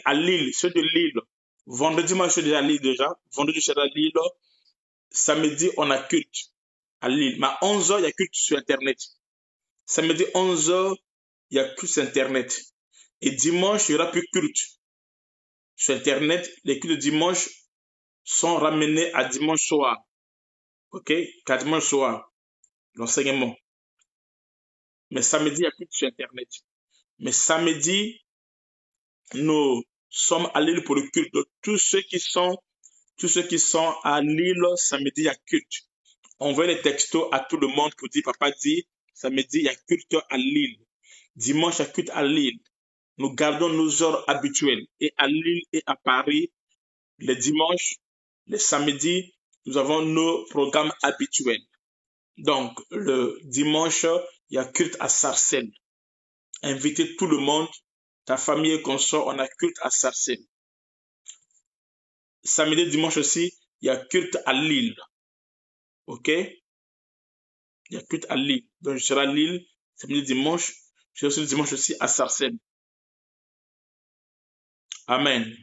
À Lille, ceux de Lille. Vendredi, moi, je suis déjà à Lille déjà. Vendredi, je suis à Lille. Samedi, on a culte à Lille. Mais à 11h, il y a culte sur Internet. Samedi, 11h, il y a culte sur Internet. Et dimanche, il n'y aura plus culte sur Internet. Les cultes de dimanche sont ramenés à dimanche soir. OK? Qu'à dimanche soir, l'enseignement. Mais samedi, il y a culte sur Internet. Mais samedi, nous sommes à Lille pour le culte. Donc, tous ceux qui sont à Lille, samedi, il y a culte. On voit les textos à tout le monde pour dire, papa dit, samedi, il y a culte à Lille. Dimanche, il y a culte à Lille. Nous gardons nos heures habituelles. Et à Lille et à Paris, les dimanches, les samedis, nous avons nos programmes habituels. Donc, le dimanche, il y a culte à Sarcelles. Invitez tout le monde, ta famille et consort, on a culte à Sarcelles. Samedi, dimanche aussi, il y a culte à Lille. OK? Il y a culte à Lille. Donc, je serai à Lille, samedi, dimanche. Je serai aussi dimanche aussi à Sarcelles. Amen.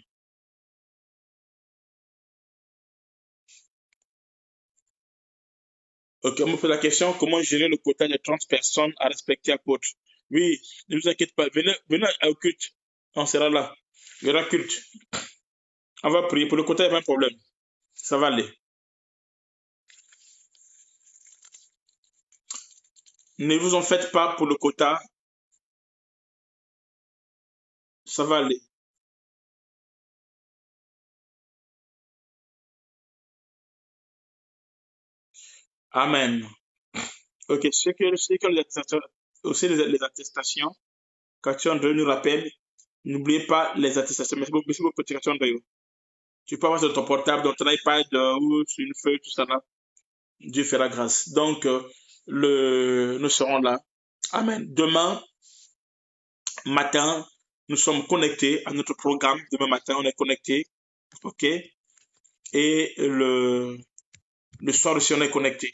Ok, on me pose la question, comment gérer le quota de 30 personnes à respecter à Pôtre? Oui, ne vous inquiétez pas, venez au culte. On sera là. Il y aura culte. On va prier. Pour le quota, il n'y a pas de problème. Ça va aller. Ne vous en faites pas pour le quota. Ça va aller. Amen. Ok, ceux qui ont les attestations, aussi les attestations, quand tu André nous rappelle, n'oubliez pas les attestations. Merci beaucoup, Cathy André. Tu peux avoir sur ton portable, dans ton iPad ou sur une feuille, tout ça là. Dieu fera grâce. Donc, nous serons là. Amen. Demain matin, nous sommes connectés à notre programme. Demain matin, on est connectés. OK? Et le soir aussi, on est connectés.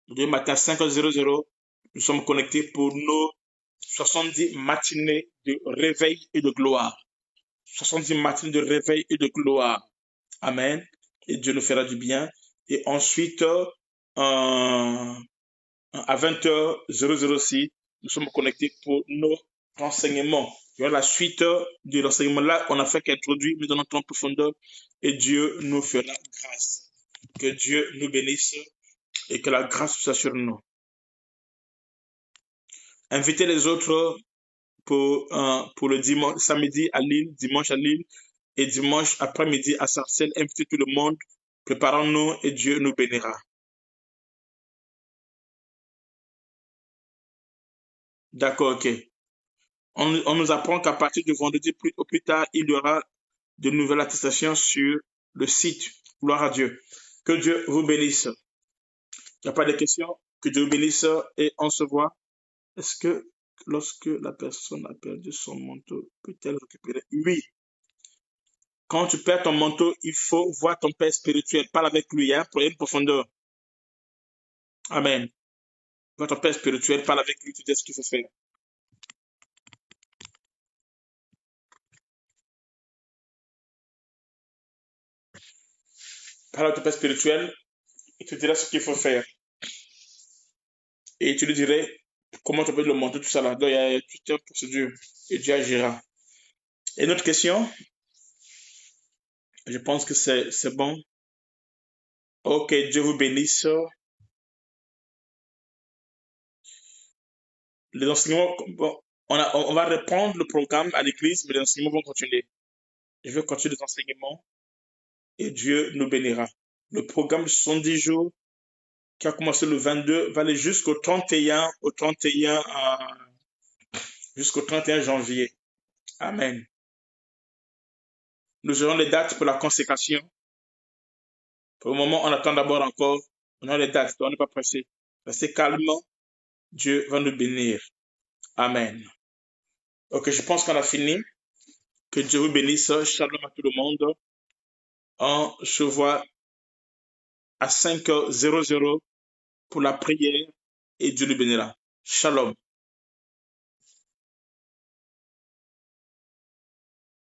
Demain matin, 5h00, nous sommes connectés pour nos 70 matinées de réveil et de gloire. 70 matinées de réveil et de gloire. Amen. Et Dieu nous fera du bien. Et ensuite, à 20h00 aussi, nous sommes connectés pour nos renseignements. La suite de l'enseignement là, on a fait qu'introduire, mais dans notre en profondeur, et Dieu nous fera grâce. Que Dieu nous bénisse et que la grâce soit sur nous. Invitez les autres pour le dimanche, samedi à Lille, dimanche à Lille et dimanche après-midi à Sarcelles. Invitez tout le monde. Préparons-nous et Dieu nous bénira. D'accord, ok. On nous apprend qu'à partir de vendredi au plus tard, il y aura de nouvelles attestations sur le site. Gloire à Dieu. Que Dieu vous bénisse. Il n'y a pas de questions. Que Dieu vous bénisse et on se voit. Est-ce que lorsque la personne a perdu son manteau, peut-elle récupérer? Oui. Quand tu perds ton manteau, il faut voir ton père spirituel. Parle avec lui, hein, pour une profondeur. Amen. Voir ton père spirituel, parle avec lui, tu dis ce qu'il faut faire. parle à ton père spirituel, il te dira ce qu'il faut faire. Et tu lui dirais comment tu peux le monter, tout ça là. Donc, il y a toute une procédure et Dieu agira. Et une autre question, je pense que c'est bon. Ok, Dieu vous bénisse. Les enseignements, bon, on va reprendre le programme à l'église, mais les enseignements vont continuer. Je vais continuer les enseignements et Dieu nous bénira. Le programme de 70 jours qui a commencé le 22 va aller jusqu'au 31 janvier. Amen. Nous aurons les dates pour la consécration. Pour le moment, on attend d'abord encore. On a les dates, donc on n'est pas pressé. Restez calmement. Dieu va nous bénir. Amen. Ok, je pense qu'on a fini. Que Dieu vous bénisse. Shalom à tout le monde. On se voit à 5h00 pour la prière et Dieu nous bénira. Shalom.